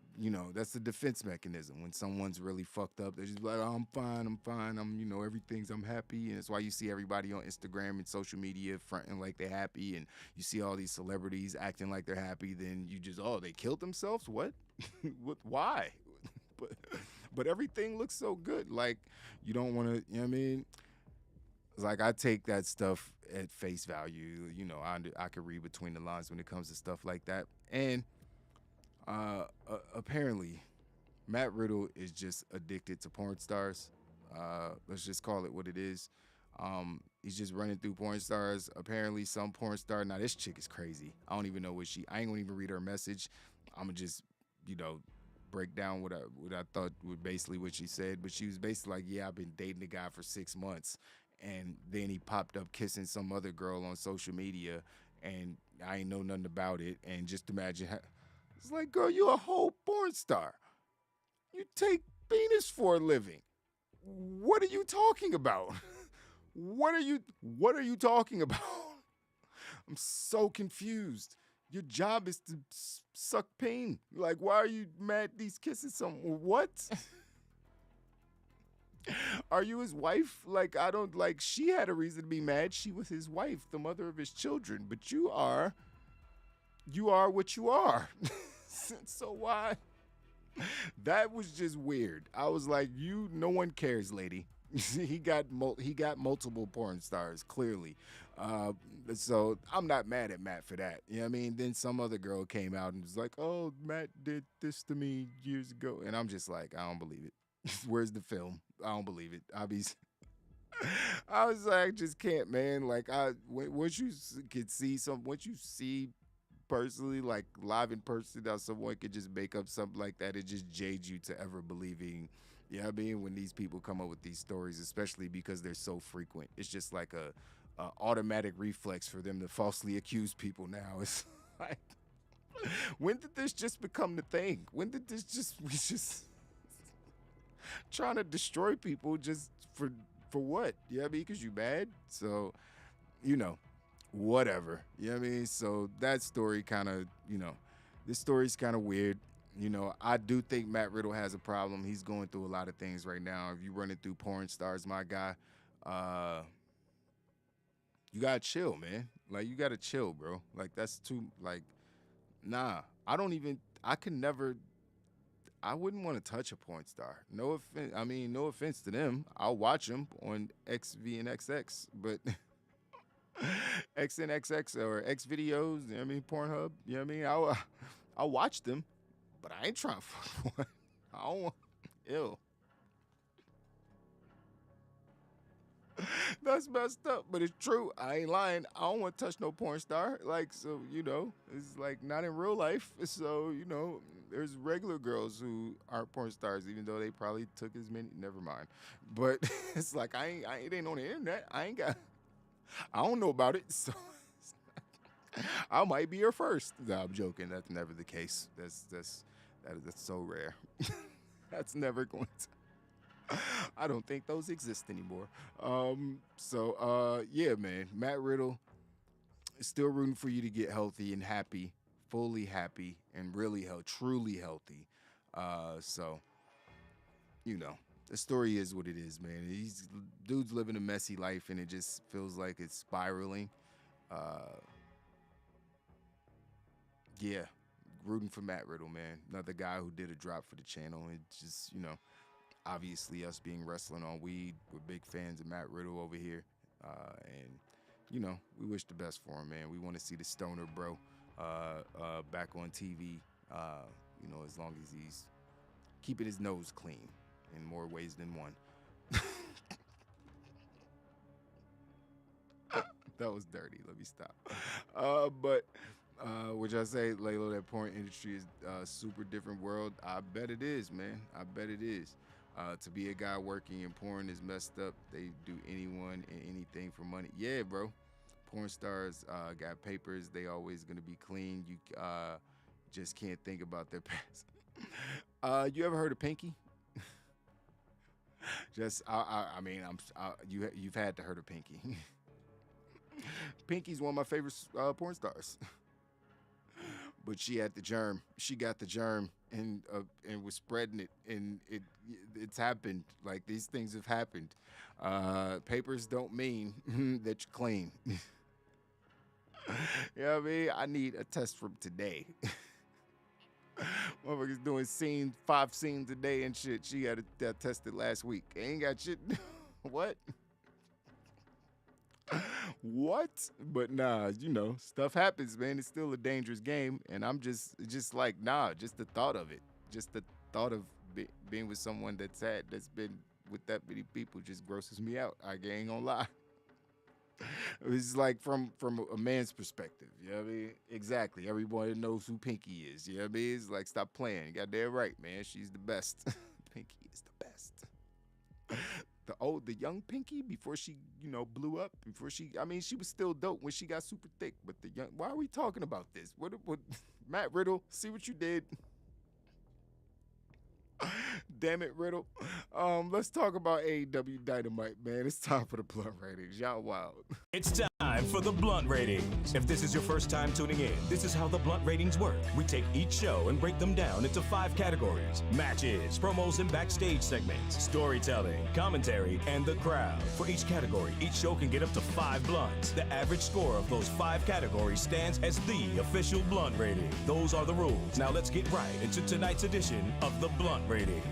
that's the defense mechanism. When someone's really fucked up, they're just like, oh, I'm fine, I'm happy. And it's why you see everybody on Instagram and social media fronting like they're happy, and you see all these celebrities acting like they're happy. Then you just, oh, they killed themselves? What? Why? But everything looks so good. Like, you don't want to, you know what I mean? It's like, I take that stuff at face value. I could read between the lines when it comes to stuff like that. And apparently, Matt Riddle is just addicted to porn stars. Let's just call it what it is. He's just running through porn stars. Apparently, some porn star. Now, this chick is crazy. I don't even know I ain't gonna even read her message. I'm gonna just, break down what I thought was basically what she said. But she was basically like, yeah, I've been dating the guy for 6 months. And then he popped up kissing some other girl on social media, and I ain't know nothing about it. And just imagine how, it's like, girl, you a whole porn star. You take penis for a living. What are you talking about? What are you talking about? I'm so confused. Your job is to suck pain. Like, why are you mad he's kissing someone? What? Are you his wife? Like, she had a reason to be mad. She was his wife, the mother of his children. But you are what you are. So why? That was just weird. I was like, no one cares, lady. he got multiple porn stars, clearly. So I'm not mad at Matt for that. You know what I mean? Then some other girl came out and was like, oh, Matt did this to me years ago. And I'm just like, I don't believe it. Where's the film? I don't believe it. I was like, I just can't, man. Like, once you could see once you see personally, like live in person, how someone could just make up something like that, it just jades you to ever believing. You know what I mean? When these people come up with these stories, especially because they're so frequent, it's just like a automatic reflex for them to falsely accuse people now. It's like, when did this just become the thing? When did we just trying to destroy people just for what? You know what I mean? Because you mad? So, whatever. You know what I mean? So that story kind of, this story's kind of weird. I do think Matt Riddle has a problem. He's going through a lot of things right now. If you're running through porn stars, my guy, you gotta chill, man. Like, you gotta chill, bro. Like, that's too, like, nah. I wouldn't want to touch a porn star. No offense to them. I'll watch them on XV and XX, but XNXX or X videos, you know what I mean, Pornhub, you know what I mean? I'll watch them, but I ain't trying to fuck one. I don't want, ew. That's messed up, but it's true. I ain't lying. I don't want to touch no porn star. Like, so, it's like not in real life. So, there's regular girls who aren't porn stars, even though they probably took as many. Never mind. But it's like, it ain't on the internet. I don't know about it. So I might be her first. No, I'm joking. That's never the case. That's so rare. That's never going to. I don't think those exist anymore. Yeah, man. Matt Riddle is still rooting for you to get healthy and happy, fully happy, and really truly healthy. The story is what it is, man. Dude's living a messy life, and it just feels like it's spiraling. Yeah, rooting for Matt Riddle, man. Another guy who did a drop for the channel. And just, obviously, us being wrestling on weed, we're big fans of Matt Riddle over here. We wish the best for him, man. We want to see the stoner bro back on TV, As long as he's keeping his nose clean in more ways than one. That was dirty. Let me stop. Which I say, Laylo, that porn industry is a super different world. I bet it is, man. I bet it is. To be a guy working in porn is messed up. They do anyone and anything for money. Yeah, bro. Porn stars got papers. They always gonna be clean. You just can't think about their past. You ever heard of Pinky? You've had to heard of Pinky. Pinky's one of my favorite porn stars. But she had the germ. She got the germ and was spreading it, and it's happened. Like, these things have happened. Papers don't mean that you're clean. You know what I mean? I need a test from today. Motherfuckers doing 5 scenes a day and shit. She got it tested last week. Ain't got shit. What? What? But nah, stuff happens, man. It's still a dangerous game, and I'm just like, nah. Just the thought of it, just the thought of being with someone that's been with that many people just grosses me out. I ain't gonna lie. It's like from a man's perspective, you know what I mean? Exactly. Everybody knows who Pinky is. You know what I mean? It's like, stop playing. Goddamn right, man. She's the best. Pinky is the best. The young Pinky, before she, blew up, she was still dope when she got super thick, but why are we talking about this? What Matt Riddle, see what you did? Damn it, Riddle. Let's talk about AEW Dynamite, man. It's time for the blunt ratings. Y'all wild. It's time for the Blunt Ratings. If this is your first time tuning in, this is how the Blunt Ratings work. We take each show and break them down into 5 categories: matches, promos and backstage segments, storytelling, commentary, and the crowd. For each category, each show can get up to 5 blunts. The average score of those 5 categories stands as the official Blunt Rating. Those are the rules. Now let's get right into tonight's edition of the Blunt Ratings.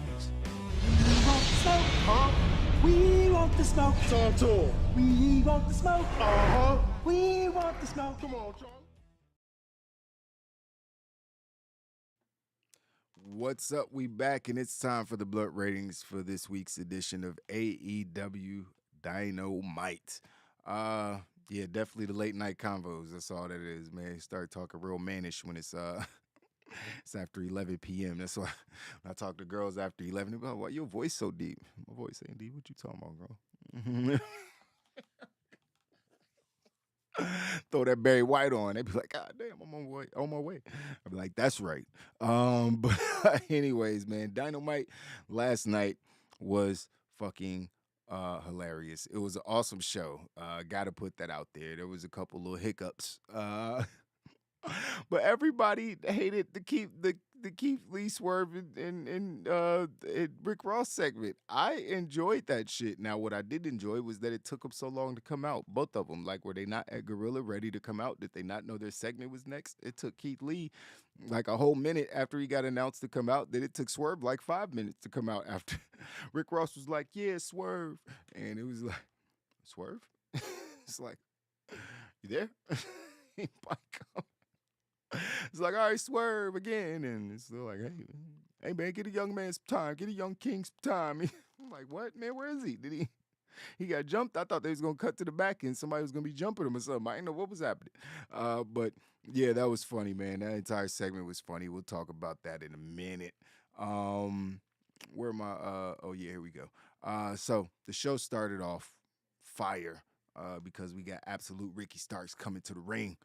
We want the smoke, we want the smoke. Talk to him. We want the smoke, we want the smoke. Come on, Charlie. What's up? We back, and it's time for the blunt ratings for this week's edition of AEW Dynamite. Yeah, definitely the late night convos. That's all that is, man. Start talking real mannish when it's it's after 11 p.m. That's why when I talk to girls after 11, they're like, why your voice so deep? My voice ain't deep. What you talking about, girl? Throw that Barry White on. They be like, God damn, I'm on my way. I be like, that's right. But anyways, man, Dynamite last night was fucking hilarious. It was an awesome show. Got to put that out there. There was a couple little hiccups. But everybody hated the Keith Lee Swerve and Rick Ross segment. I enjoyed that shit. Now, what I did enjoy was that it took them so long to come out. Both of them. Like, were they not at Gorilla ready to come out? Did they not know their segment was next? It took Keith Lee like a whole minute after he got announced to come out. Then it took Swerve like 5 minutes to come out after. Rick Ross was like, yeah, Swerve. And it was like, Swerve? It's like, you there? He might come. It's like, all right, Swerve again. And it's still like, hey, man, get a young man some time. Get a young king some time. I'm like, what, man? Where is he? Did he got jumped? I thought they was going to cut to the back and somebody was going to be jumping him or something. I didn't know what was happening. But, yeah, that was funny, man. That entire segment was funny. We'll talk about that in a minute. Where am I? Oh, yeah, here we go. So the show started off fire because we got absolute Ricky Starks coming to the ring.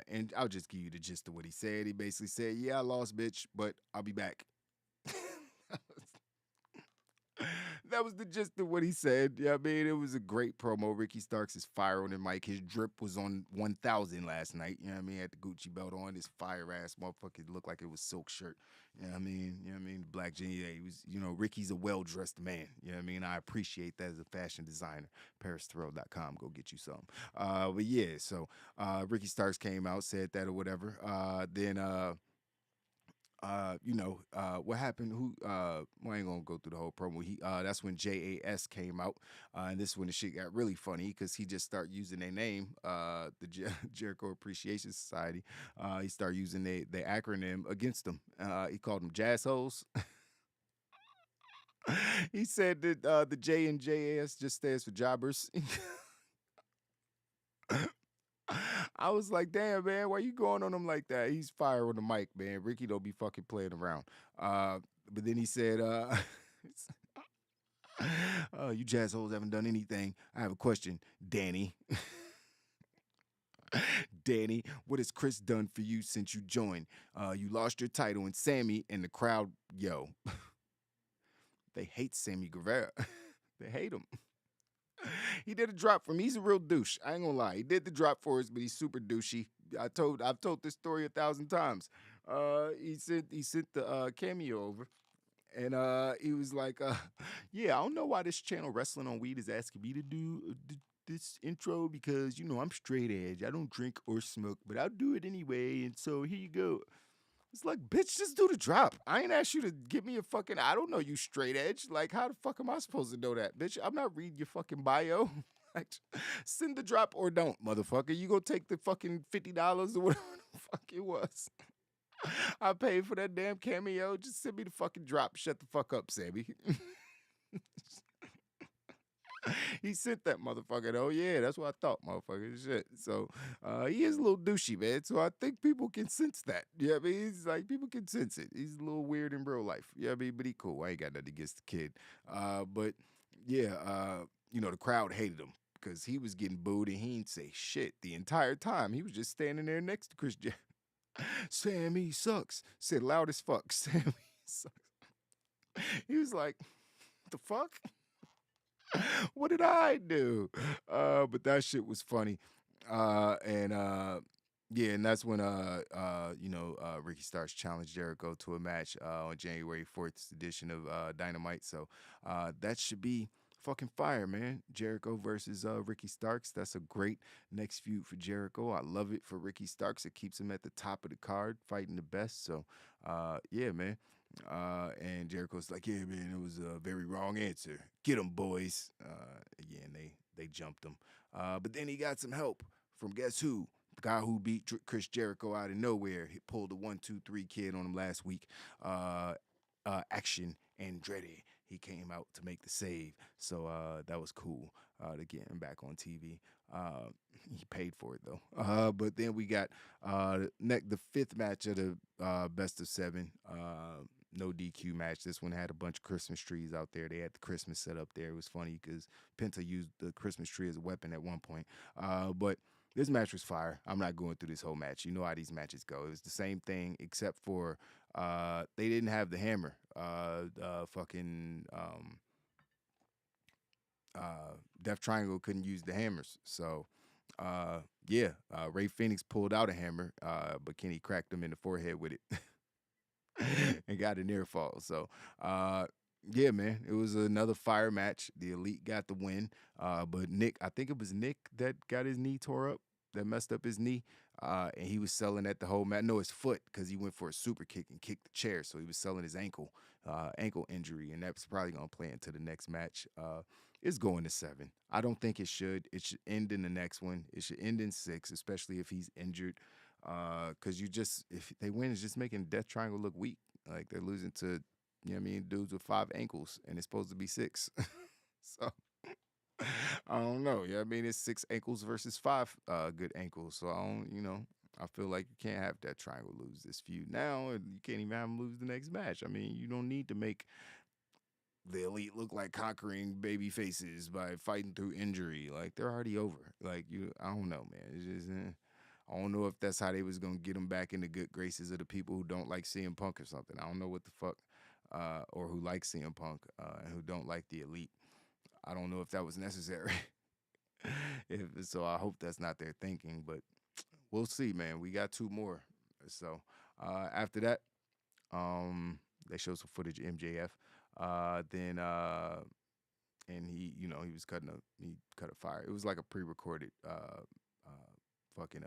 And I'll just give you the gist of what he said. He basically said, yeah, I lost, bitch, but I'll be back. That was the gist of what he said. Yeah, I mean, it was a great promo. Ricky Starks is fire on the mic. His drip was on 1,000 last night. You know what I mean? He had the Gucci belt on. His fire-ass motherfucker looked like it was silk shirt. You know what I mean? Black Genie. Yeah, he was, Ricky's a well-dressed man. You know what I mean? I appreciate that as a fashion designer. ParisThrill.com. Go get you some. But yeah, so Ricky Starks came out, said that or whatever. Then what happened? Well, I ain't gonna go through the whole promo. That's when JAS came out, and this is when the shit got really funny because he just started using their name, the Jericho Appreciation Society. He started using the acronym against them. He called them jazzholes. He said that the J in JAS just stands for jobbers. I was like, damn, man, why you going on him like that? He's fire on the mic, man. Ricky don't be fucking playing around. But then he said, you jazzholes haven't done anything. I have a question, Danny. Danny, what has Chris done for you since you joined? You lost your title, and Sammy and the crowd, they hate Sammy Guevara. They hate him. He did a drop for me. He's a real douche. I ain't gonna lie. He did the drop for us, but he's super douchey. I've told this story 1,000 times. He sent the cameo over, and he was like, "Yeah, I don't know why this channel Wrestling on Weed is asking me to do this intro because I'm straight edge. I don't drink or smoke, but I'll do it anyway. And so here you go." It's like, bitch, just do the drop. I ain't asked you to give me a fucking, I don't know you straight edge. Like, how the fuck am I supposed to know that, bitch? I'm not reading your fucking bio. Like, send the drop or don't, motherfucker. You gonna take the fucking $50 or whatever the fuck it was. I paid for that damn cameo. Just send me the fucking drop. Shut the fuck up, Sammy. He sent that motherfucker though. Yeah, that's what I thought, motherfucker. Shit. So he is a little douchey, man. So I think people can sense that. Yeah, I mean, he's like, people can sense it. He's a little weird in real life. Yeah, I mean, but he cool. I ain't got nothing against the kid. But yeah, the crowd hated him because he was getting booed and he didn't say shit the entire time. He was just standing there next to Chris Jericho. Sammy sucks. Said loud as fuck. Sammy sucks. He was like, the fuck? What did I do? But that shit was funny. And that's when Ricky Starks challenged Jericho to a match on January 4th edition of Dynamite. So that should be fucking fire, man. Jericho versus Ricky Starks. That's a great next feud for Jericho. I love it for Ricky Starks. It keeps him at the top of the card, fighting the best. So yeah, man. And Jericho's like, yeah, man, it was a very wrong answer. Get him, boys. Again, they jumped him. But then he got some help from guess who? The guy who beat Chris Jericho out of nowhere. He pulled the 1-2-3 kid on him last week. Action Andretti. He came out to make the save. So that was cool to get him back on TV. He paid for it, though. But then we got the fifth match of the best of 7. No DQ match. This one had a bunch of Christmas trees out there. They had the Christmas set up there. It was funny because Penta used the Christmas tree as a weapon at one point. But this match was fire. I'm not going through this whole match. You know how these matches go. It was the same thing except for they didn't have the hammer. Death Triangle couldn't use the hammers. So, Ray Phoenix pulled out a hammer, but Kenny cracked him in the forehead with it. And got a near fall. So, yeah, man, it was another fire match. The Elite got the win. But I think it was Nick that got his knee tore up, that messed up his knee. And he was selling at the whole match. No, his foot, because he went for a super kick and kicked the chair. So he was selling his ankle injury. And that's probably going to play into the next match. It's going to 7. I don't think it should. It should end in the next one. It should end in 6, especially if he's injured. Because if they win, it's just making Death Triangle look weak. Like they're losing to, dudes with 5 ankles, and it's supposed to be 6. So I don't know. It's 6 ankles versus 5 good ankles. So I feel like you can't have Death Triangle lose this feud now, and you can't even have them lose the next match. You don't need to make the Elite look like conquering baby faces by fighting through injury. Like they're already over. Like I don't know, man. It's just. I don't know if that's how they was going to get him back in the good graces of the people who don't like CM Punk or something. I don't know what the fuck, or who like CM Punk and who don't like the Elite. I don't know if that was necessary. So I hope that's not their thinking, but we'll see, man. We got 2 more. So after that, they showed some footage of MJF. And he, he was he cut a fire. It was like a pre-recorded fucking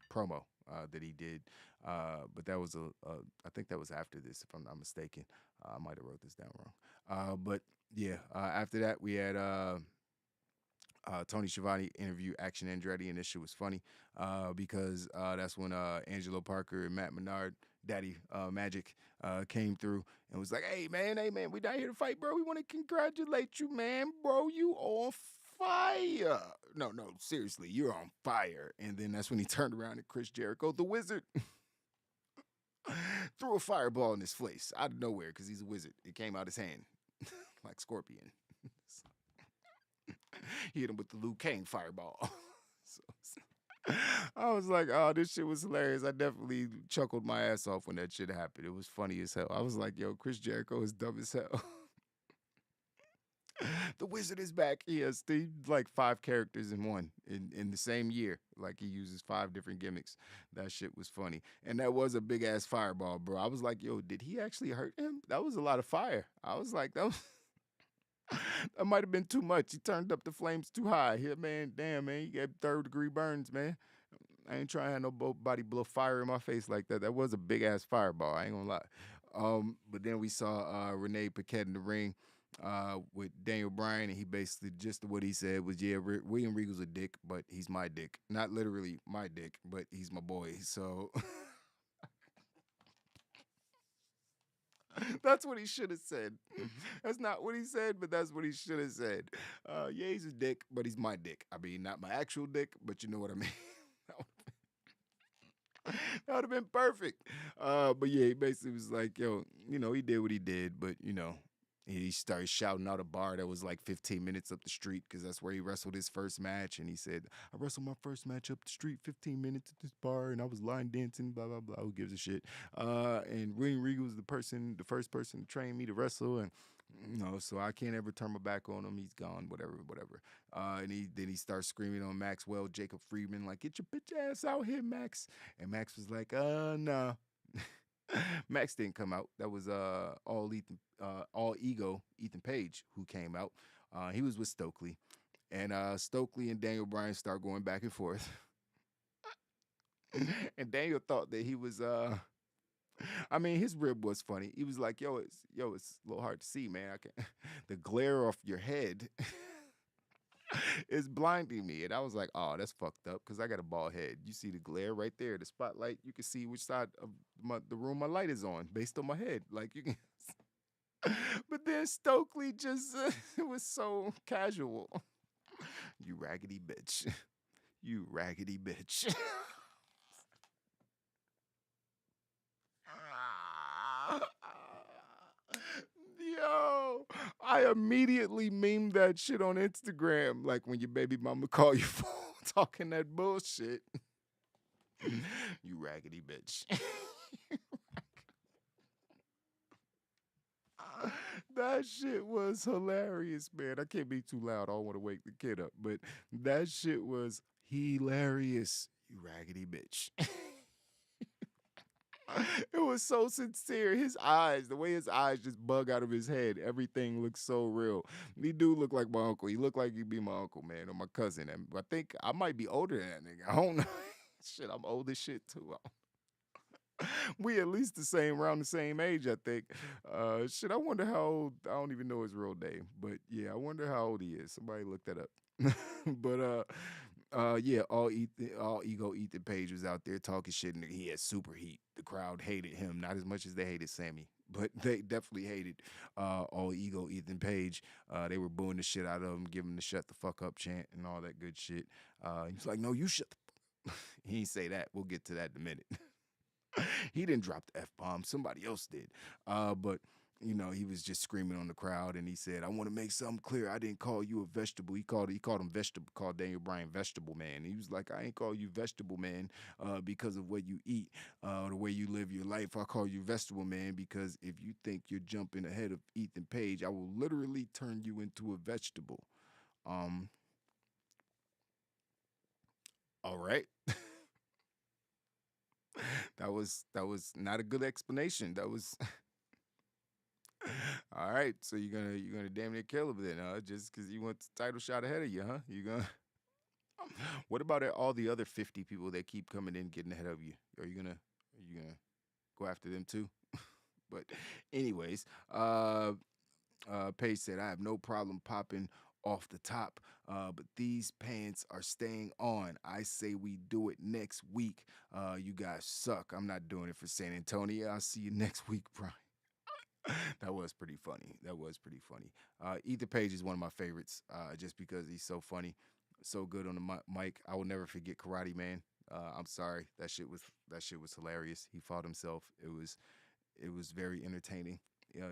promo that he did. But that was I think that was after this, if I'm not mistaken. I might have wrote this down wrong. But yeah, after that we had Tony Schiavone interview Action Andretti, and this shit was funny because that's when Angelo Parker and Matt Menard, Daddy Magic, came through and was like, hey man, we not here to fight, bro. We want to congratulate you, man, bro. You on fire. No, seriously, you're on fire. And then that's when he turned around at Chris Jericho, the Wizard, threw a fireball in his face out of nowhere because he's a wizard. It came out his hand like Scorpion. He hit him with the Liu Kang fireball. I was like, oh, this shit was hilarious. I definitely chuckled my ass off when that shit happened. It was funny as hell. I was like, yo, Chris Jericho is dumb as hell. The Wizard is back. He has like 5 characters in one in the same year. Like he uses 5 different gimmicks. That shit was funny. And that was a big ass fireball, bro. I was like, yo, did he actually hurt him? That was a lot of fire. I was like, that might have been too much. He turned up the flames too high. Here, man, damn, man, you got 3rd-degree burns, man. I ain't trying to have nobody blow fire in my face like that. That was a big-ass fireball. I ain't gonna lie. But then we saw Renee Paquette in the ring with Daniel Bryan, and he basically, just what he said was, yeah, William Regal's a dick, but he's my dick. Not literally my dick, but he's my boy. So... That's what he should have said. That's not what he said, but that's what he should have said. Yeah, he's a dick, but he's my dick. I mean, not my actual dick, but you know what I mean. That would have been perfect. But yeah, he basically was like, yo, you know, he did what he did, but you know, he started shouting out a bar that was like 15 minutes up the street because that's where he wrestled his first match. And he said, I wrestled my first match up the street, 15 minutes at this bar, and I was line dancing, blah, blah, blah. Who gives a shit? And William Regal was the first person to train me to wrestle. And, you know, so I can't ever turn my back on him. He's gone, whatever. And then he starts screaming on Maxwell, Jacob Friedman, like, get your bitch ass out here, Max. And Max was like, no. Max didn't come out. That was all ego Ethan Page who came out. He was with Stokely, and Stokely and Daniel Bryan start going back and forth. And Daniel thought that he was. I mean, his rib was funny. He was like, "Yo, it's a little hard to see, man. I can't. The glare off your head is blinding me." And I was like, oh, that's fucked up because I got a bald head. You see the glare right there, the spotlight. You can see which side of the room my light is on based on my head. Like you can. But then Stokely just it was so casual. You raggedy bitch. You raggedy bitch. Yo, I immediately memed that shit on Instagram. Like when your baby mama call your phone talking that bullshit. You raggedy bitch. That shit was hilarious, man. I can't be too loud. I don't want to wake the kid up. But that shit was hilarious. You raggedy bitch. It was so sincere. His eyes, the way his eyes just bug out of his head, everything looks so real. He do look like my uncle. He look like he'd be my uncle, man, or my cousin. And I think I might be older than that nigga. I don't know. Shit, I'm old as shit too. We at least around the same age, I think. Shit, I wonder how old. I don't even know his real name, but yeah, I wonder how old he is. Somebody look that up. But yeah, all ego Ethan Page was out there talking shit, and he had super heat. The crowd hated him, not as much as they hated Sammy, but they definitely hated all ego Ethan Page. They were booing the shit out of him, giving him the shut the fuck up chant and all that good shit. He was like, no, you shut the fuck up. He didn't say that. We'll get to that in a minute. He didn't drop the F-bomb. Somebody else did. But, you know, he was just screaming on the crowd, and he said, I want to make something clear. I didn't call you a vegetable. He called him vegetable, called Daniel Bryan vegetable man. He was like, I ain't call you vegetable man because of what you eat, the way you live your life. I call you vegetable man because if you think you're jumping ahead of Ethan Page, I will literally turn you into a vegetable. All right. That was not a good explanation. That was all right. So you're gonna damn near kill him then, huh? Just because you want the title shot ahead of you, huh? You gonna What about all the other 50 people that keep coming in getting ahead of you? Are you gonna go after them too? But anyways, Paige said, I have no problem popping off the top, but these pants are staying on. I say we do it next week. You guys suck. I'm not doing it for San Antonio. I'll see you next week, Brian. That was pretty funny. Ether Page is one of my favorites, just because he's so funny, so good on the mic. I will never forget Karate Man. I'm sorry, that shit was hilarious. He fought himself. It was very entertaining.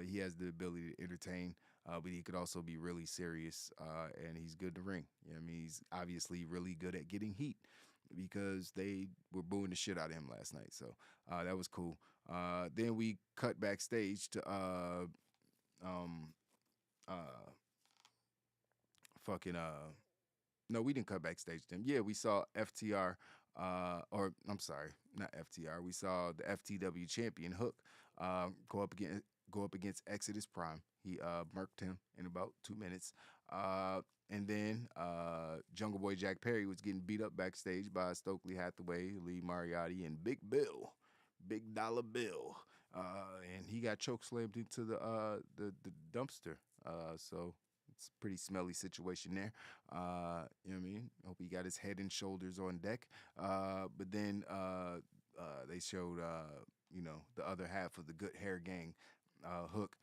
He has the ability to entertain, but he could also be really serious, and he's good to ring. You know what I mean? He's obviously really good at getting heat because they were booing the shit out of him last night. So that was cool. Then we cut backstage to no, we didn't cut backstage to him. Yeah, we saw FTR, or I'm sorry, not FTR. We saw the FTW champion Hook go up against Exodus Prime. He murked him in about 2 minutes. And then Jungle Boy Jack Perry was getting beat up backstage by Stokely Hathaway, Lee Moriarty, and Big Bill, Big Dollar Bill. And he got choke slammed into the dumpster. So it's a pretty smelly situation there. You know what I mean? Hope he got his head and shoulders on deck. But then they showed, the other half of the Good Hair Gang, Hook.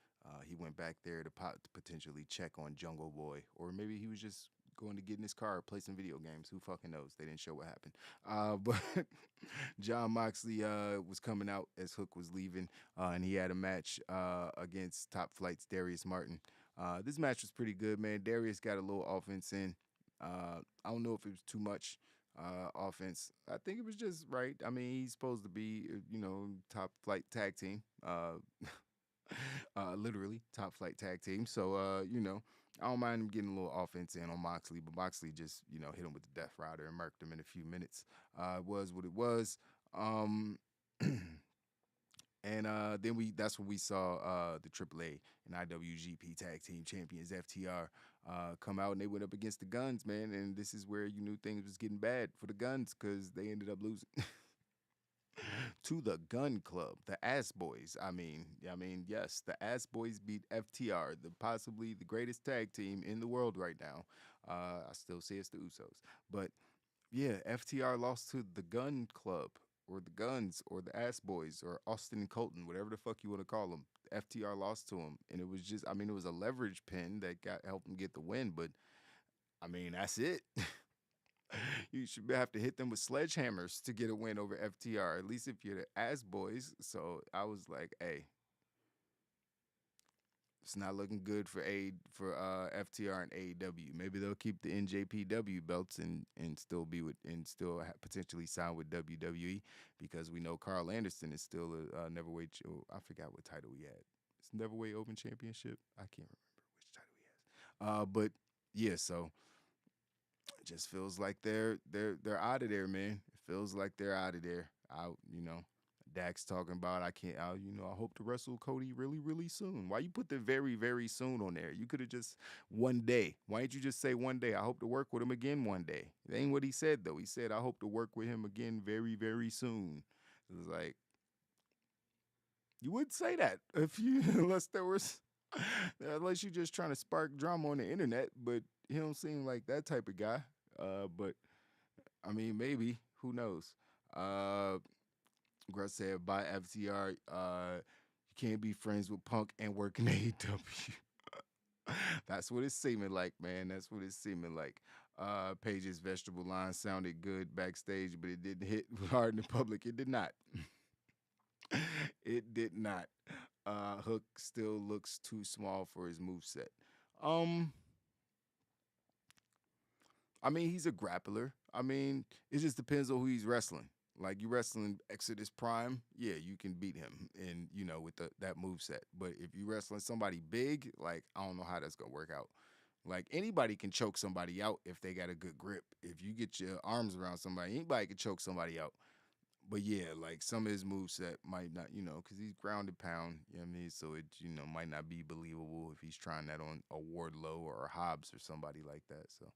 He went back there to potentially check on Jungle Boy, or maybe he was just going to get in his car or play some video games. Who fucking knows? They didn't show what happened. But John Moxley was coming out as Hook was leaving, and he had a match against Top Flight's Darius Martin. This match was pretty good, man. Darius got a little offense in. I don't know if it was too much offense. I think it was just right. I mean, he's supposed to be, Top Flight tag team. Literally top flight tag team. So, I don't mind him getting a little offense in on Moxley, but Moxley just, hit him with the Death Rider and murked him in a few minutes. It was what it was. And then that's when we saw the AAA and IWGP tag team champions FTR come out, and they went up against the Guns, man. And this is where you knew things was getting bad for the Guns, because they ended up losing. To the Gun Club, the Ass Boys. I mean, yes, the Ass Boys beat FTR, possibly the greatest tag team in the world right now. I still say it's the Usos, but yeah, FTR lost to the Gun Club, or the Guns, or the Ass Boys, or Austin Colton, whatever the fuck you want to call them. FTR lost to them, and it was just, it was a leverage pin that helped them get the win, but that's it. You should have to hit them with sledgehammers to get a win over FTR, at least if you're the Ass Boys. So I was like, hey, it's not looking good for FTR and AEW. Maybe they'll keep the NJPW belts and still potentially sign with WWE, because we know Carl Anderson is still a neverweight. I forgot what title he had. It's Neverweight Open Championship. I can't remember which title he has. But yeah, so. It just feels like they're out of there, man. It feels like they're out of there. Dax talking about I hope to wrestle Cody really, really soon. Why you put the very, very soon on there? You could have just one day. Why didn't you just say one day? I hope to work with him again one day. It ain't what he said though. He said I hope to work with him again very, very soon. It was like, you would say that unless you're just trying to spark drama on the internet, but he don't seem like that type of guy. But maybe, who knows? Gruss said, by FTR, you can't be friends with Punk and work in AEW. That's what it's seeming like, man. That's what it's seeming like. Paige's vegetable line sounded good backstage, but it didn't hit hard in the public. It did not. It did not. Hook still looks too small for his moveset. He's a grappler. It just depends on who he's wrestling. Like, you wrestling Exodus Prime, yeah, you can beat him and with that moveset. But if you wrestling somebody big, like, I don't know how that's gonna work out. Like, anybody can choke somebody out if they got a good grip. If you get your arms around somebody, anybody can choke somebody out. But yeah, like, some of his moveset might not, because he's grounded pound, so it, might not be believable if he's trying that on a Wardlow or a Hobbs or somebody like that. So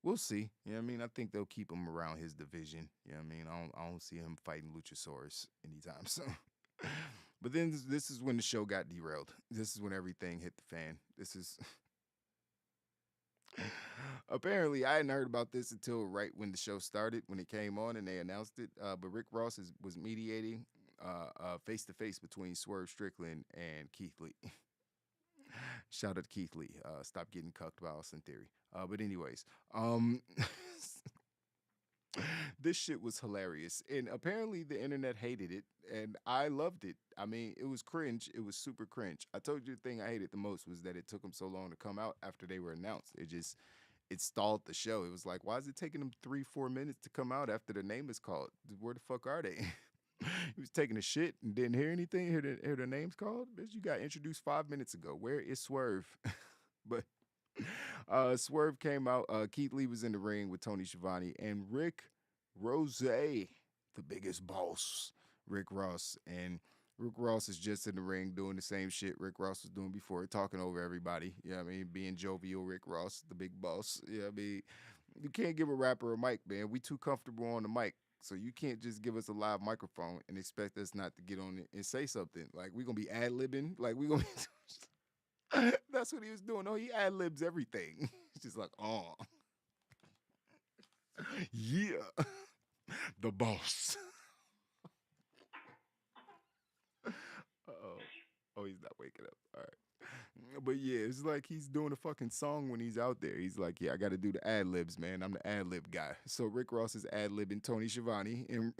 we'll see. You know what I mean? I think they'll keep him around his division. You know what I mean? I don't see him fighting Luchasaurus anytime soon. But then this is when the show got derailed. This is when everything hit the fan. This is apparently I hadn't heard about this until right when the show started, when it came on and they announced it. But Rick Ross was mediating face to face between Swerve Strickland and Keith Lee. Shout out to Keith Lee. Stop getting cucked by Austin Theory. But anyways, this shit was hilarious. And apparently the internet hated it. And I loved it. I mean, it was cringe. It was super cringe. I told you the thing I hated the most was that it took them so long to come out after they were announced. It stalled the show. It was like, why is it taking them 3-4 minutes to come out after the name is called? Where the fuck are they? He was taking a shit and didn't hear anything. Hear the names called? Bitch, you got introduced 5 minutes ago. Where is Swerve? But Swerve came out. Keith Lee was in the ring with Tony Schiavone and Rick Rose, the biggest boss, Rick Ross. And Rick Ross is just in the ring doing the same shit Rick Ross was doing before, talking over everybody. You know what I mean? Being jovial Rick Ross, the big boss. You know what I mean? You can't give a rapper a mic, man. We too comfortable on the mic. So you can't just give us a live microphone and expect us not to get on it and say something. Like, we're going to be ad-libbing. Like, we're going to be... That's what he was doing. No, he ad-libs everything. He's just like, oh. Yeah. The boss. Uh-oh. Oh, he's not waking up. All right. But yeah, it's like he's doing a fucking song when he's out there. He's like, yeah, I got to do the ad libs, man. I'm the ad lib guy. So Rick Ross is ad libbing Tony Schiavone, and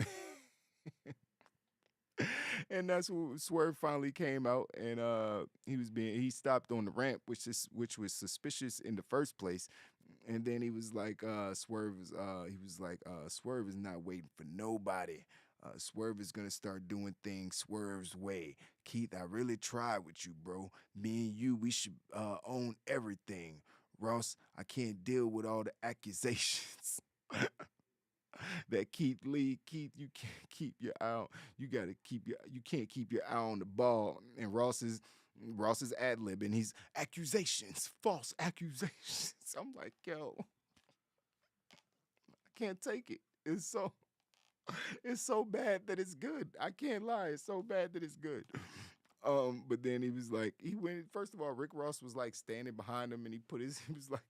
and that's when Swerve finally came out, and he stopped on the ramp, which was suspicious in the first place. And then he was like, Swerve is not waiting for nobody. Swerve is going to start doing things Swerve's way. Keith, I really tried with you, bro. Me and you, we should own everything. Ross, I can't deal with all the accusations that Keith, you can't keep your eye on. You can't keep your eye on the ball. And Ross is ad-libbing. He's accusations, false accusations. I'm like, yo, I can't take it. It's so bad that it's good. I can't lie. It's so bad that it's good. But then he was like, first of all, Rick Ross was like standing behind him and he was like,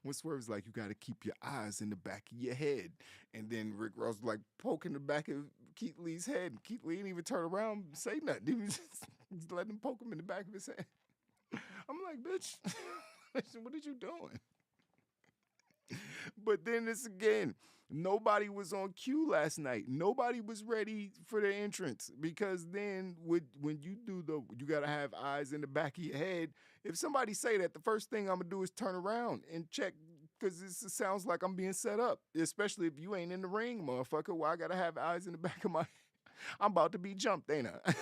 when Swerve was like, you got to keep your eyes in the back of your head. And then Rick Ross was like poking the back of Keith Lee's head. And Keith Lee didn't even turn around and say nothing. He was just letting him poke him in the back of his head. I'm like, bitch, what are you doing? But then this again, nobody was on cue last night. Nobody was ready for the entrance because then when you you got to have eyes in the back of your head. If somebody say that, the first thing I'm going to do is turn around and check because it sounds like I'm being set up, especially if you ain't in the ring, motherfucker. Well, I got to have eyes in the back of my head. I'm about to be jumped, ain't I?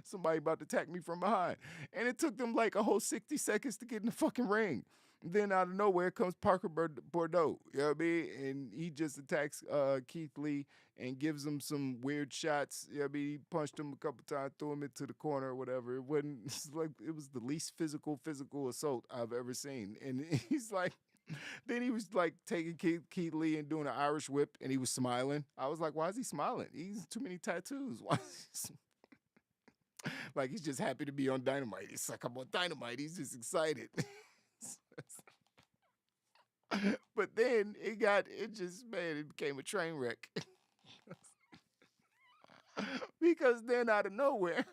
Somebody about to attack me from behind. And it took them like a whole 60 seconds to get in the fucking ring. Then out of nowhere comes Parker Bordeaux, you know what I mean? And he just attacks Keith Lee and gives him some weird shots. You know what I mean? He punched him a couple times, threw him into the corner or whatever. It was the least physical assault I've ever seen. And he's like, then he was like taking Keith Lee and doing an Irish whip and he was smiling. I was like, why is he smiling? He's too many tattoos. Why is he like he's just happy to be on Dynamite. He's like, I'm on Dynamite. He's just excited. But then it became a train wreck. Because then out of nowhere,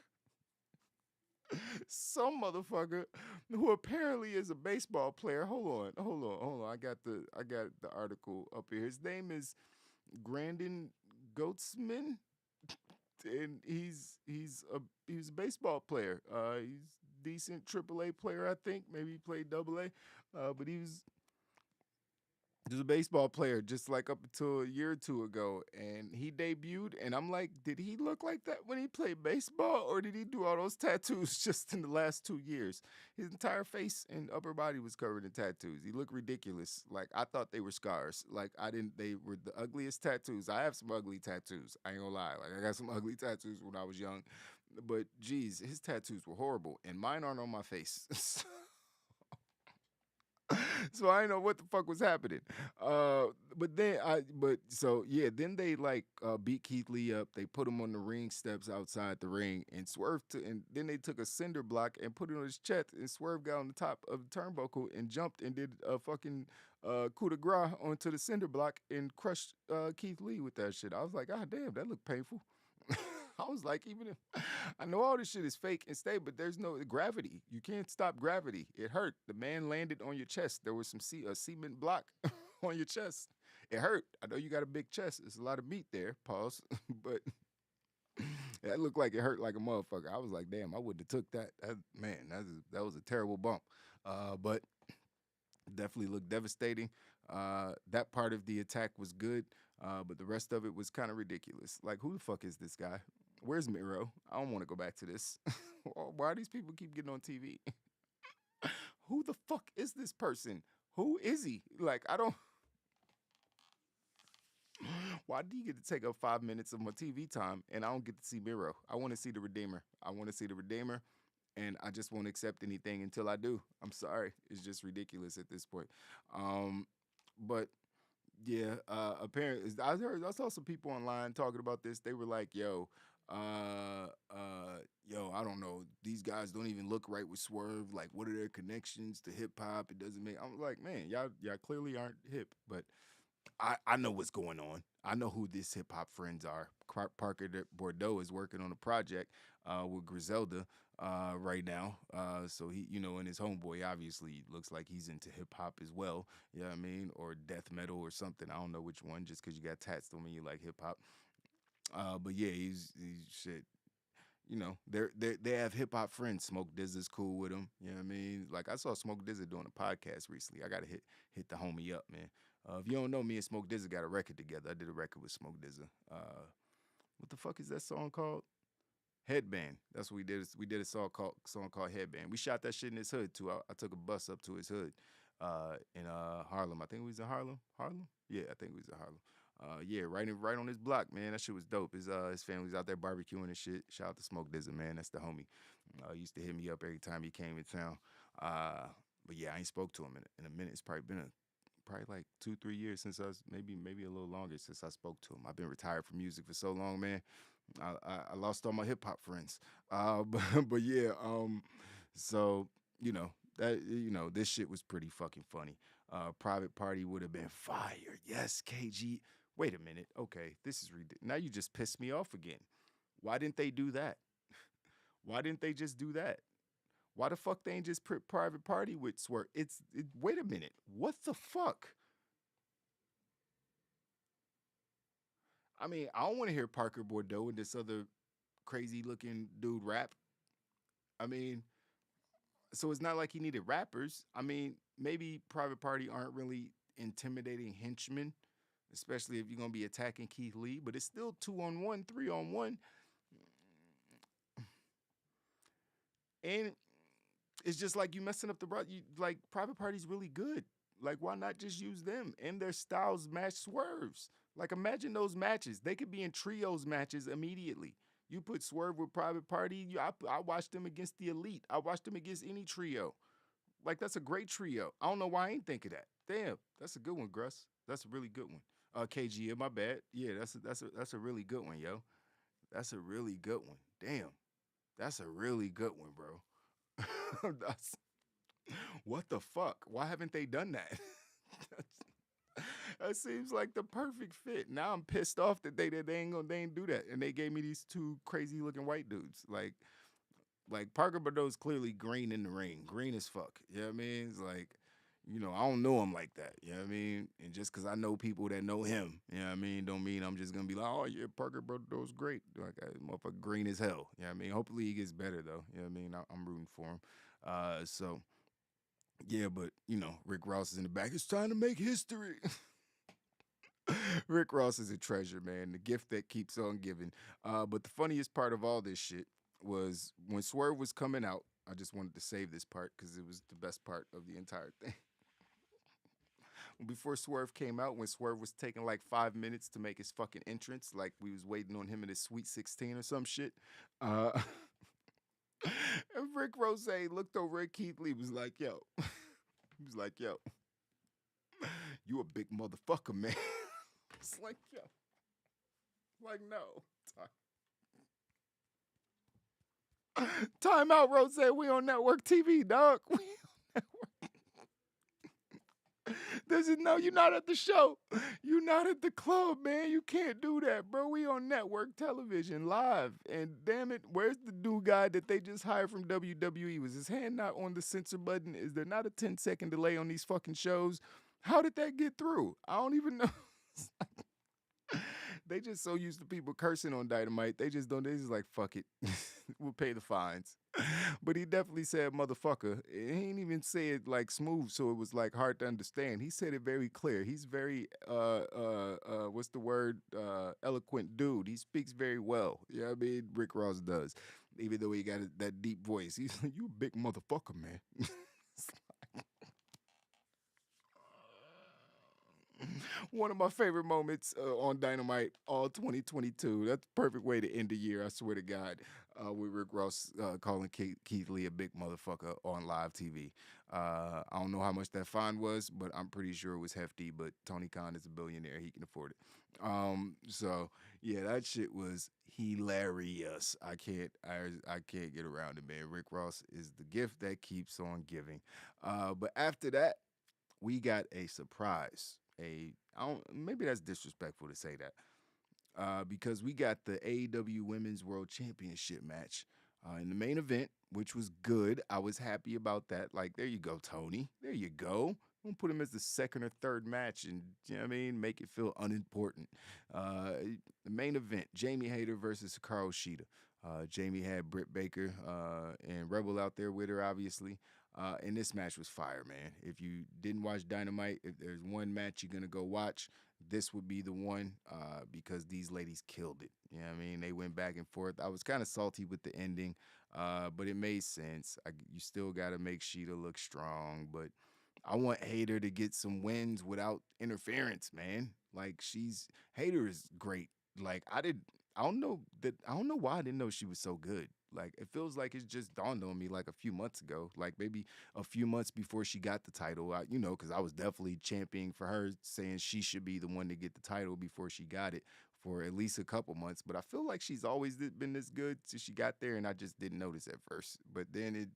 some motherfucker who apparently is a baseball player. Hold on. I got the article up here. His name is Grandin Goatsman. And he's a baseball player. He's decent AAA player, I think. Maybe he played AA. But he was a baseball player just like up until a year or two ago. And he debuted. And I'm like, did he look like that when he played baseball? Or did he do all those tattoos just in the last 2 years? His entire face and upper body was covered in tattoos. He looked ridiculous. Like, I thought they were scars. Like, they were the ugliest tattoos. I have some ugly tattoos. I ain't gonna lie. Like, I got some ugly tattoos when I was young. But, geez, his tattoos were horrible. And mine aren't on my face. So I didn't know what the fuck was happening. Then they beat Keith Lee up. They put him on the ring steps outside the ring and and then they took a cinder block and put it on his chest and Swerve got on the top of the turnbuckle and jumped and did a fucking coup de grace onto the cinder block and crushed Keith Lee with that shit. I was like, God damn, that looked painful. I was like, even if I know all this shit is fake and stay, but there's no gravity. You can't stop gravity. It hurt. The man landed on your chest. There was some cement block on your chest. It hurt. I know you got a big chest. There's a lot of meat there. Pause. But that looked like it hurt like a motherfucker. I was like, damn, I wouldn't have took that. That was a terrible bump. But definitely looked devastating. That part of the attack was good, but the rest of it was kind of ridiculous. Like, who the fuck is this guy? Where's Miro? I don't want to go back to this. Why do these people keep getting on TV? Who the fuck is this person? Who is he? Like, I don't... Why do you get to take up 5 minutes of my TV time and I don't get to see Miro? I want to see the Redeemer. And I just won't accept anything until I do. I'm sorry. It's just ridiculous at this point. But yeah, apparently I saw some people online talking about this. They were like, yo, I don't know. These guys don't even look right with Swerve. Like, what are their connections to hip hop? It doesn't make. I'm like, man, y'all clearly aren't hip. But I know what's going on. I know who these hip hop friends are. Parker Bordeaux is working on a project with Griselda right now. So he, and his homeboy obviously looks like he's into hip hop as well. You know what I mean? Or death metal or something. I don't know which one. Just because you got tats don't mean you like hip hop. But yeah, he's shit. They have hip hop friends. Smoke Dizza's cool with him. You know what I mean? Like, I saw Smoke Dizza doing a podcast recently. I gotta hit the homie up, man. If you don't know, me and Smoke Dizza got a record together. I did a record with Smoke Dizza. What the fuck is that song called? Headband. That's what we did. We did a song called Headband. We shot that shit in his hood too. I took a bus up to his hood in Harlem. I think it was in Harlem. Harlem? Yeah, I think it was in Harlem. Yeah, right on his block, man. That shit was dope. His family's out there barbecuing and shit. Shout out to Smoke Dizza, man. That's the homie. Used to hit me up every time he came in town. But yeah, I ain't spoke to him in a minute. It's probably been probably like 2-3 years since maybe a little longer since I spoke to him. I've been retired from music for so long, man. I lost all my hip hop friends. But yeah, so this shit was pretty fucking funny. Private Party would have been fire. Yes, KG. Wait a minute. Okay, this is ridiculous. Now you just pissed me off again. Why didn't they do that? Why didn't they just do that? Why the fuck they ain't just put Private Party with Swerve? Wait a minute. What the fuck? I mean, I don't want to hear Parker Bordeaux and this other crazy looking dude rap. I mean, so it's not like he needed rappers. I mean, maybe Private Party aren't really intimidating henchmen, especially if you're going to be attacking Keith Lee, but it's still 2-on-1, 3-on-1. And it's just like you messing up the like Private Party's really good. Like, why not just use them? And their styles match Swerve's. Like, imagine those matches. They could be in trios matches immediately. You put Swerve with Private Party, I watched them against the Elite. I watched them against any trio. Like, that's a great trio. I don't know why I ain't think of that. Damn, that's a good one, Gruss. That's a really good one. KG, my bad. Yeah, that's a really good one, yo. That's a really good one. Damn, that's a really good one, bro. What the fuck? Why haven't they done that? That seems like the perfect fit. Now I'm pissed off that they ain't do that, and they gave me these two crazy looking white dudes. Like Parker Bordeaux's clearly green in the ring, green as fuck. You know what I mean? It's like, I don't know him like that. You know what I mean? And just because I know people that know him, you know what I mean, don't mean I'm just gonna be like, oh yeah, Parker Bordeaux's great. Like, motherfucker green as hell. You know what I mean? Hopefully he gets better though. You know what I mean? I'm rooting for him. So yeah, but Rick Ross is in the back. It's time to make history. Rick Ross is a treasure, man. The gift that keeps on giving. But the funniest part of all this shit was when Swerve was coming out. I just wanted to save this part because it was the best part of the entire thing. Before Swerve came out, when Swerve was taking like 5 minutes to make his fucking entrance, like we was waiting on him in his Sweet 16 or some shit. And Rick Rose looked over at Keith Lee, was like, yo. He was like, yo, You a big motherfucker, man. It's like, yo. Like, no. Time out, Rose. We on network TV, dog. We on network. You're not at the show. You're not at the club, man. You can't do that, bro. We on network television live. And damn it, where's the dude guy that they just hired from WWE? Was his hand not on the censor button? Is there not a 10-second delay on these fucking shows? How did that get through? I don't even know. They just so used to people cursing on Dynamite. They just like, fuck it. We'll pay the fines. But he definitely said motherfucker. He ain't even say it like smooth, so it was like hard to understand. He said it very clear. He's very what's the word? Eloquent dude. He speaks very well. You know what I mean? Rick Ross does. Even though he got that deep voice. He's like, you a big motherfucker, man. One of my favorite moments on Dynamite all 2022. That's the perfect way to end the year, I swear to God, with Rick Ross calling Keith Lee a big motherfucker on live TV. I don't know how much that fine was, but I'm pretty sure it was hefty, but Tony Khan is a billionaire. He can afford it. So, yeah, that shit was hilarious. I can't get around it, man. Rick Ross is the gift that keeps on giving. But after that, we got a surprise. Maybe that's disrespectful to say that, because we got the AEW Women's World Championship match in the main event, which was good. I was happy about that. Like, there you go, Tony. There you go. Don't put him as the second or third match and, you know what I mean, make it feel unimportant. The main event, Jamie Hayter versus Hikaru Shida. Jamie had Britt Baker and Rebel out there with her, obviously. And this match was fire, man. If you didn't watch Dynamite, if there's one match you're going to go watch, this would be the one because these ladies killed it. You know what I mean? They went back and forth. I was kind of salty with the ending, but it made sense. You still got to make Shida look strong, but I want Hayter to get some wins without interference, man. Like, Hayter is great. Like, I don't know why I didn't know she was so good. Like, it feels like it's just dawned on me like a few months ago, like maybe a few months before she got the title, because I was definitely championing for her, saying she should be the one to get the title before she got it for at least a couple months. But I feel like she's always been this good since she got there, and I just didn't notice at first. But then it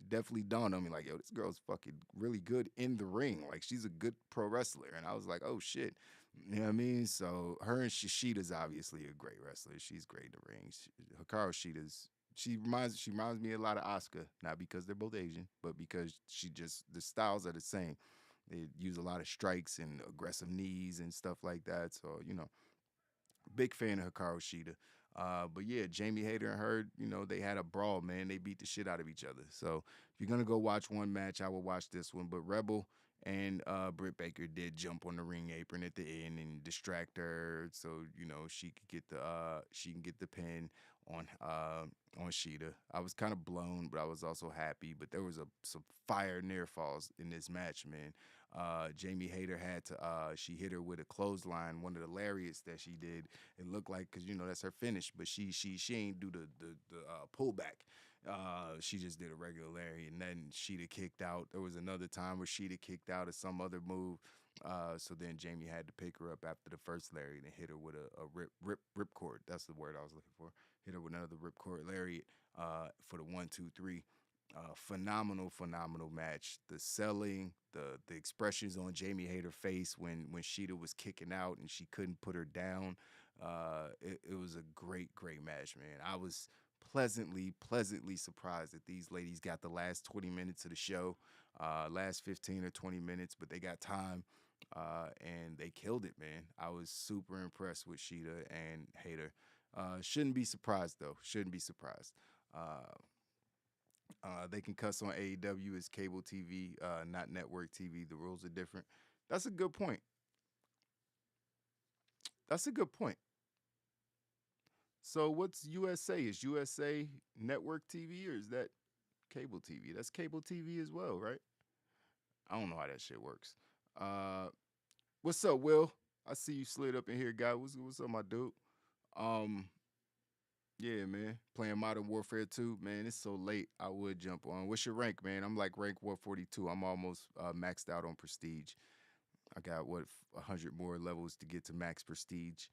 definitely dawned on me like, yo, this girl's fucking really good in the ring. Like, she's a good pro wrestler. And I was like, oh, shit. You know what I mean? So her and Shida's obviously a great wrestler. She's great in the ring. Hikaru Shida's... She reminds me a lot of Asuka, not because they're both Asian, but because the styles are the same. They use a lot of strikes and aggressive knees and stuff like that. So, big fan of Hikaru Shida. But yeah, Jamie Hayter and her, they had a brawl, man. They beat the shit out of each other. So if you're going to go watch one match, I will watch this one. But Rebel and Britt Baker did jump on the ring apron at the end and distract her, so she can get the pin on Shida. I was kind of blown, but I was also happy. But there was some fire near falls in this match, man. Jamie Hayter she hit her with a clothesline, one of the lariats that she did. It looked like, because that's her finish, but she ain't do the pullback. She just did a regular lariat, and then Shida kicked out. There was another time where Shida kicked out of some other move. So then Jamie had to pick her up after the first lariat and hit her with a ripcord. That's the word I was looking for. Hit her with another ripcord lariat for the 1, 2, 3. Phenomenal match. The selling, the expressions on Jamie Hayter's face when Shida was kicking out and she couldn't put her down. It was a great match, man. I was pleasantly surprised that these ladies got the last 20 minutes of the show, last 15 or 20 minutes, but they got time, and they killed it, man. I was super impressed with Shida and Hayter. Shouldn't be surprised, though. Shouldn't be surprised. They can cuss on AEW as cable TV, not network TV. The rules are different. That's a good point. So what's USA? Is USA network TV or is that cable TV? That's cable TV as well, right? I don't know how that shit works. What's up, Will? I see you slid up in here, guy. What's up, my dude? Yeah, man. Playing Modern Warfare 2, man. It's so late. I would jump on. What's your rank, man? I'm like rank 142. I'm almost maxed out on Prestige. I got 100 more levels to get to max prestige.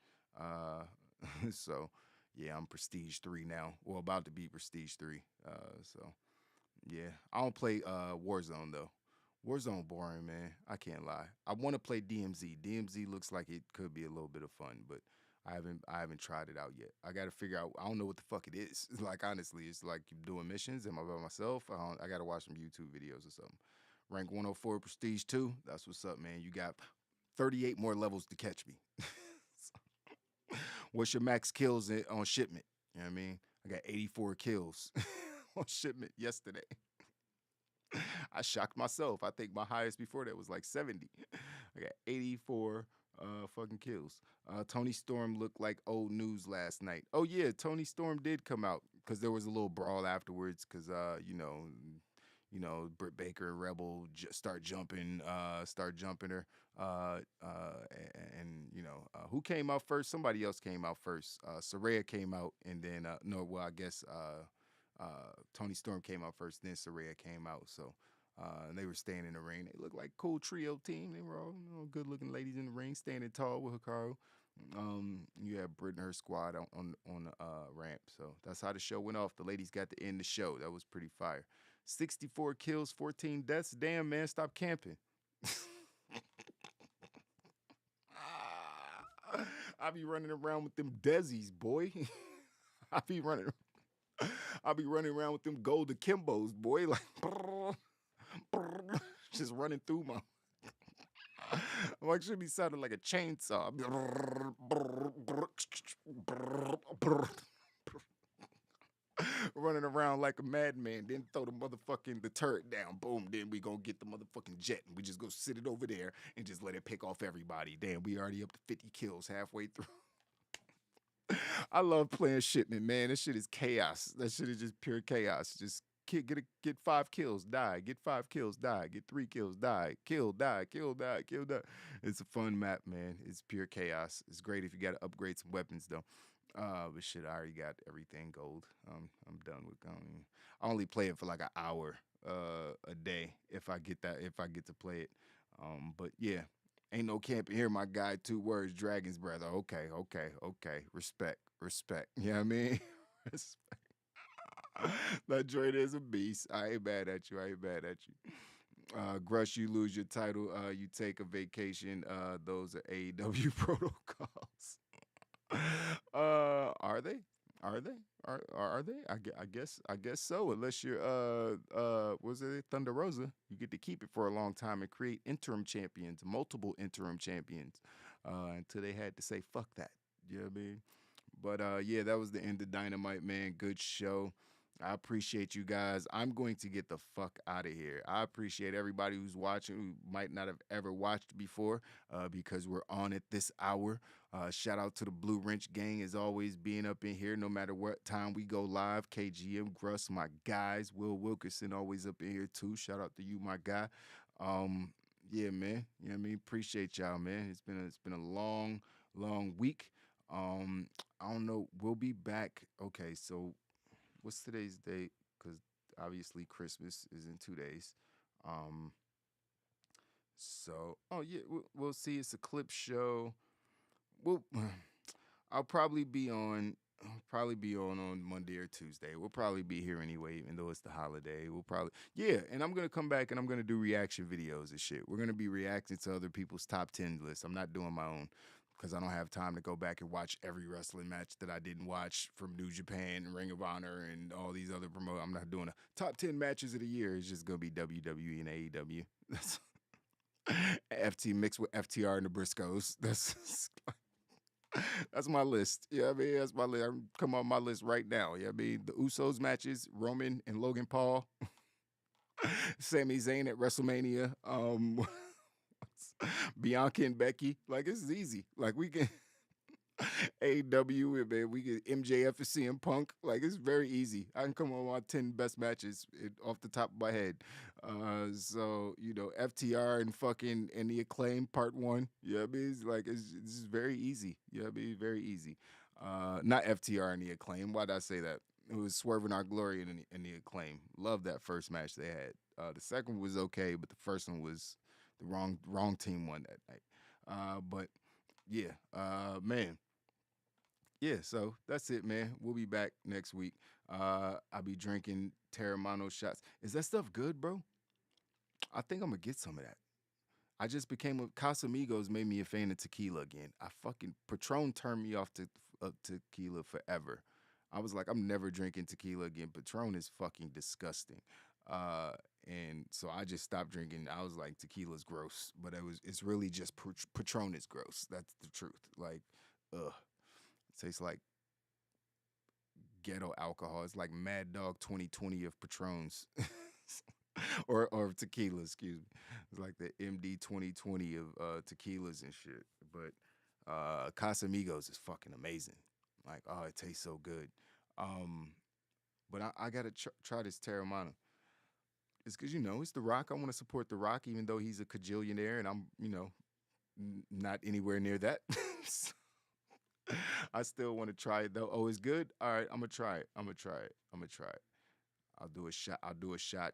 So yeah, I'm prestige 3 now. Well, about to be prestige 3. So yeah, I don't play Warzone though. Warzone boring, man. I can't lie. I want to play DMZ. DMZ looks like it could be a little bit of fun, but I haven't tried it out yet. I got to figure out. I don't know what the fuck it is. Like honestly, it's like you doing missions. Am I by myself? I got to watch some YouTube videos or something. Rank 104, prestige 2. That's what's up, man. You got 38 more levels to catch me. What's your max kills on shipment? You know what I mean? I got 84 kills on shipment yesterday. I shocked myself. I think my highest before that was like 70. I got 84 fucking kills. Tony Storm looked like old news last night. Oh yeah, Tony Storm did come out because there was a little brawl afterwards because Britt Baker and Rebel start jumping her. And who came out first? Somebody else came out first. Saraya came out, and then I guess Tony Storm came out first. Then Saraya came out. So and they were staying in the ring. They looked like a cool trio team. They were all good looking ladies in the ring, standing tall with Hikaru. You had Britt and her squad on the ramp. So that's how the show went off. The ladies got to end the show. That was pretty fire. 64 kills, 14 deaths. Damn, man, stop camping. I be running around with them Desi's, boy. I be running around with them gold Akimbos, boy. Like, just running through my. I'm actually sounding like a chainsaw. Running around like a madman, then throw the turret down. Boom, then we gonna get the motherfucking jet and we just go sit it over there and just let it pick off everybody. Damn, we already up to 50 kills halfway through. I love playing shipment, man. This shit is chaos. That shit is just pure chaos. Just get 5 kills, die. Get 5 kills, die. Get 3 kills, die. Kill, die. Kill, die. Kill, die. It's a fun map, man. It's pure chaos. It's great if you got to upgrade some weapons, though. But shit, I already got everything gold. I'm done with going. I only play it for like an hour a day if I get to play it. But yeah, ain't no camping here. My guy, 2 words, Dragon's Breath. Okay. Respect. You know what I mean? Respect. That joint is a beast. I ain't mad at you. Grush, you lose your title. You take a vacation. Those are AEW protocols. Are they? Are they? I guess so. Unless you're was it Thunder Rosa? You get to keep it for a long time and create interim champions, multiple interim champions, until they had to say fuck that. You know what I mean? But yeah, that was the end of Dynamite, man. Good show. I appreciate you guys. I'm going to get the fuck out of here. I appreciate everybody who's watching, who might not have ever watched before, because we're on it this hour. Shout out to the Blue Wrench gang as always being up in here no matter what time we go live. KGM, Gruss, my guys. Will Wilkerson always up in here too. Shout out to you, my guy. Yeah, man. You know what I mean? Appreciate y'all, man. It's been a long week. I don't know. We'll be back. Okay, so what's today's date? Because obviously Christmas is in 2 days. So, oh yeah, we'll see. It's a clip show. I'll probably be on Monday or Tuesday. We'll probably be here anyway, even though it's the holiday. And I'm gonna come back and I'm gonna do reaction videos and shit. We're gonna be reacting to other people's top 10 lists. I'm not doing my own, because I don't have time to go back and watch every wrestling match that I didn't watch from New Japan and Ring of Honor and all these other promotions. I'm not doing a top 10 matches of the year. It's just going to be WWE and AEW. That's FT mixed with FTR and the Briscoes. That's my list. Yeah, I mean, that's my list. I'm come on my list right now. Yeah, I mean, the Usos matches, Roman and Logan Paul, Sami Zayn at WrestleMania, Bianca and Becky. Like, this is easy. Like, we can AEW, man, we get MJF and CM Punk. Like, it's very easy. I can come on my 10 best matches off the top of my head. So, FTR and the Acclaim Part 1. Yeah, I mean, it's like, it's very easy. Yeah, I mean, very easy. Not FTR and the Acclaim. Why did I say that? It was Swerve and Our Glory and the Acclaim. Love that first match they had. The second one was okay, but the first one was The wrong team won that night. But yeah, man. Yeah, so that's it, man. We'll be back next week. I'll be drinking Terramano shots. Is that stuff good, bro? I think I'm gonna get some of that. I just became Casamigos made me a fan of tequila again. Patron turned me off to tequila forever. I was like, I'm never drinking tequila again. Patron is fucking disgusting. And so I just stopped drinking. I was like, tequila's gross, but it's really just Patron is gross. That's the truth. Like, ugh. It tastes like ghetto alcohol. It's like Mad Dog 2020 of Patrons. or tequila, excuse me. It's like the MD 2020 of tequilas and shit. But Casamigos is fucking amazing. Like, oh, it tastes so good. But I gotta try this Terramana. It's because, it's The Rock. I want to support The Rock, even though he's a cajillionaire and I'm, not anywhere near that. I still want to try it though. Oh, it's good? All right, I'm gonna try it. I'll do a shot. I'll do a shot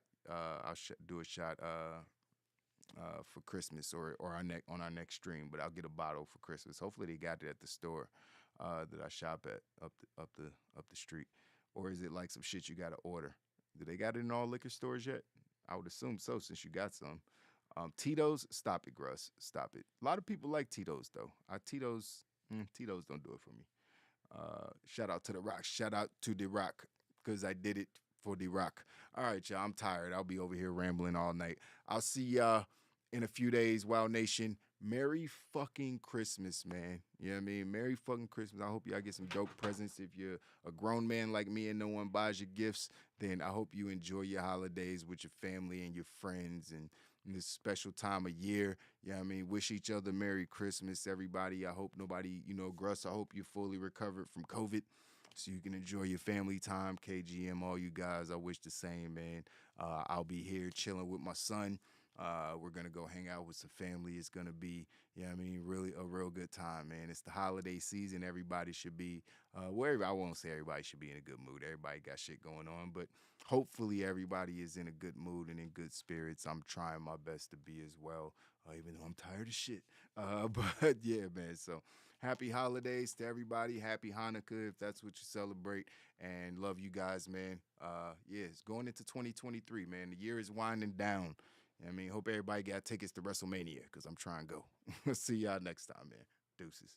for Christmas or on our next stream. But I'll get a bottle for Christmas. Hopefully they got it at the store that I shop at up the street. Or is it like some shit you gotta order? Do they got it in all liquor stores yet? I would assume so since you got some. Tito's, stop it, Gruss. Stop it. A lot of people like Tito's though. Tito's don't do it for me. Shout out to The Rock. Shout out to The Rock because I did it for The Rock. All right, y'all. I'm tired. I'll be over here rambling all night. I'll see y'all in a few days. Wow Nation. Merry fucking Christmas, man. You know what I mean? Merry fucking Christmas. I hope y'all get some dope presents. If you're a grown man like me and no one buys you gifts, then I hope you enjoy your holidays with your family and your friends and in this special time of year. You know what I mean? Wish each other Merry Christmas, everybody. I hope nobody, Gruss, I hope you're fully recovered from COVID so you can enjoy your family time. KGM, all you guys, I wish the same, man. I'll be here chilling with my son. We're going to go hang out with some family. It's going to be, really a real good time, man. It's the holiday season. Everybody should be, I won't say everybody should be in a good mood. Everybody got shit going on, but hopefully everybody is in a good mood and in good spirits. I'm trying my best to be as well, even though I'm tired of shit. But yeah, man, so happy holidays to everybody. Happy Hanukkah, if that's what you celebrate, and love you guys, man. It's going into 2023, man. The year is winding down. Hope everybody got tickets to WrestleMania because I'm trying to go. See y'all next time, man. Deuces.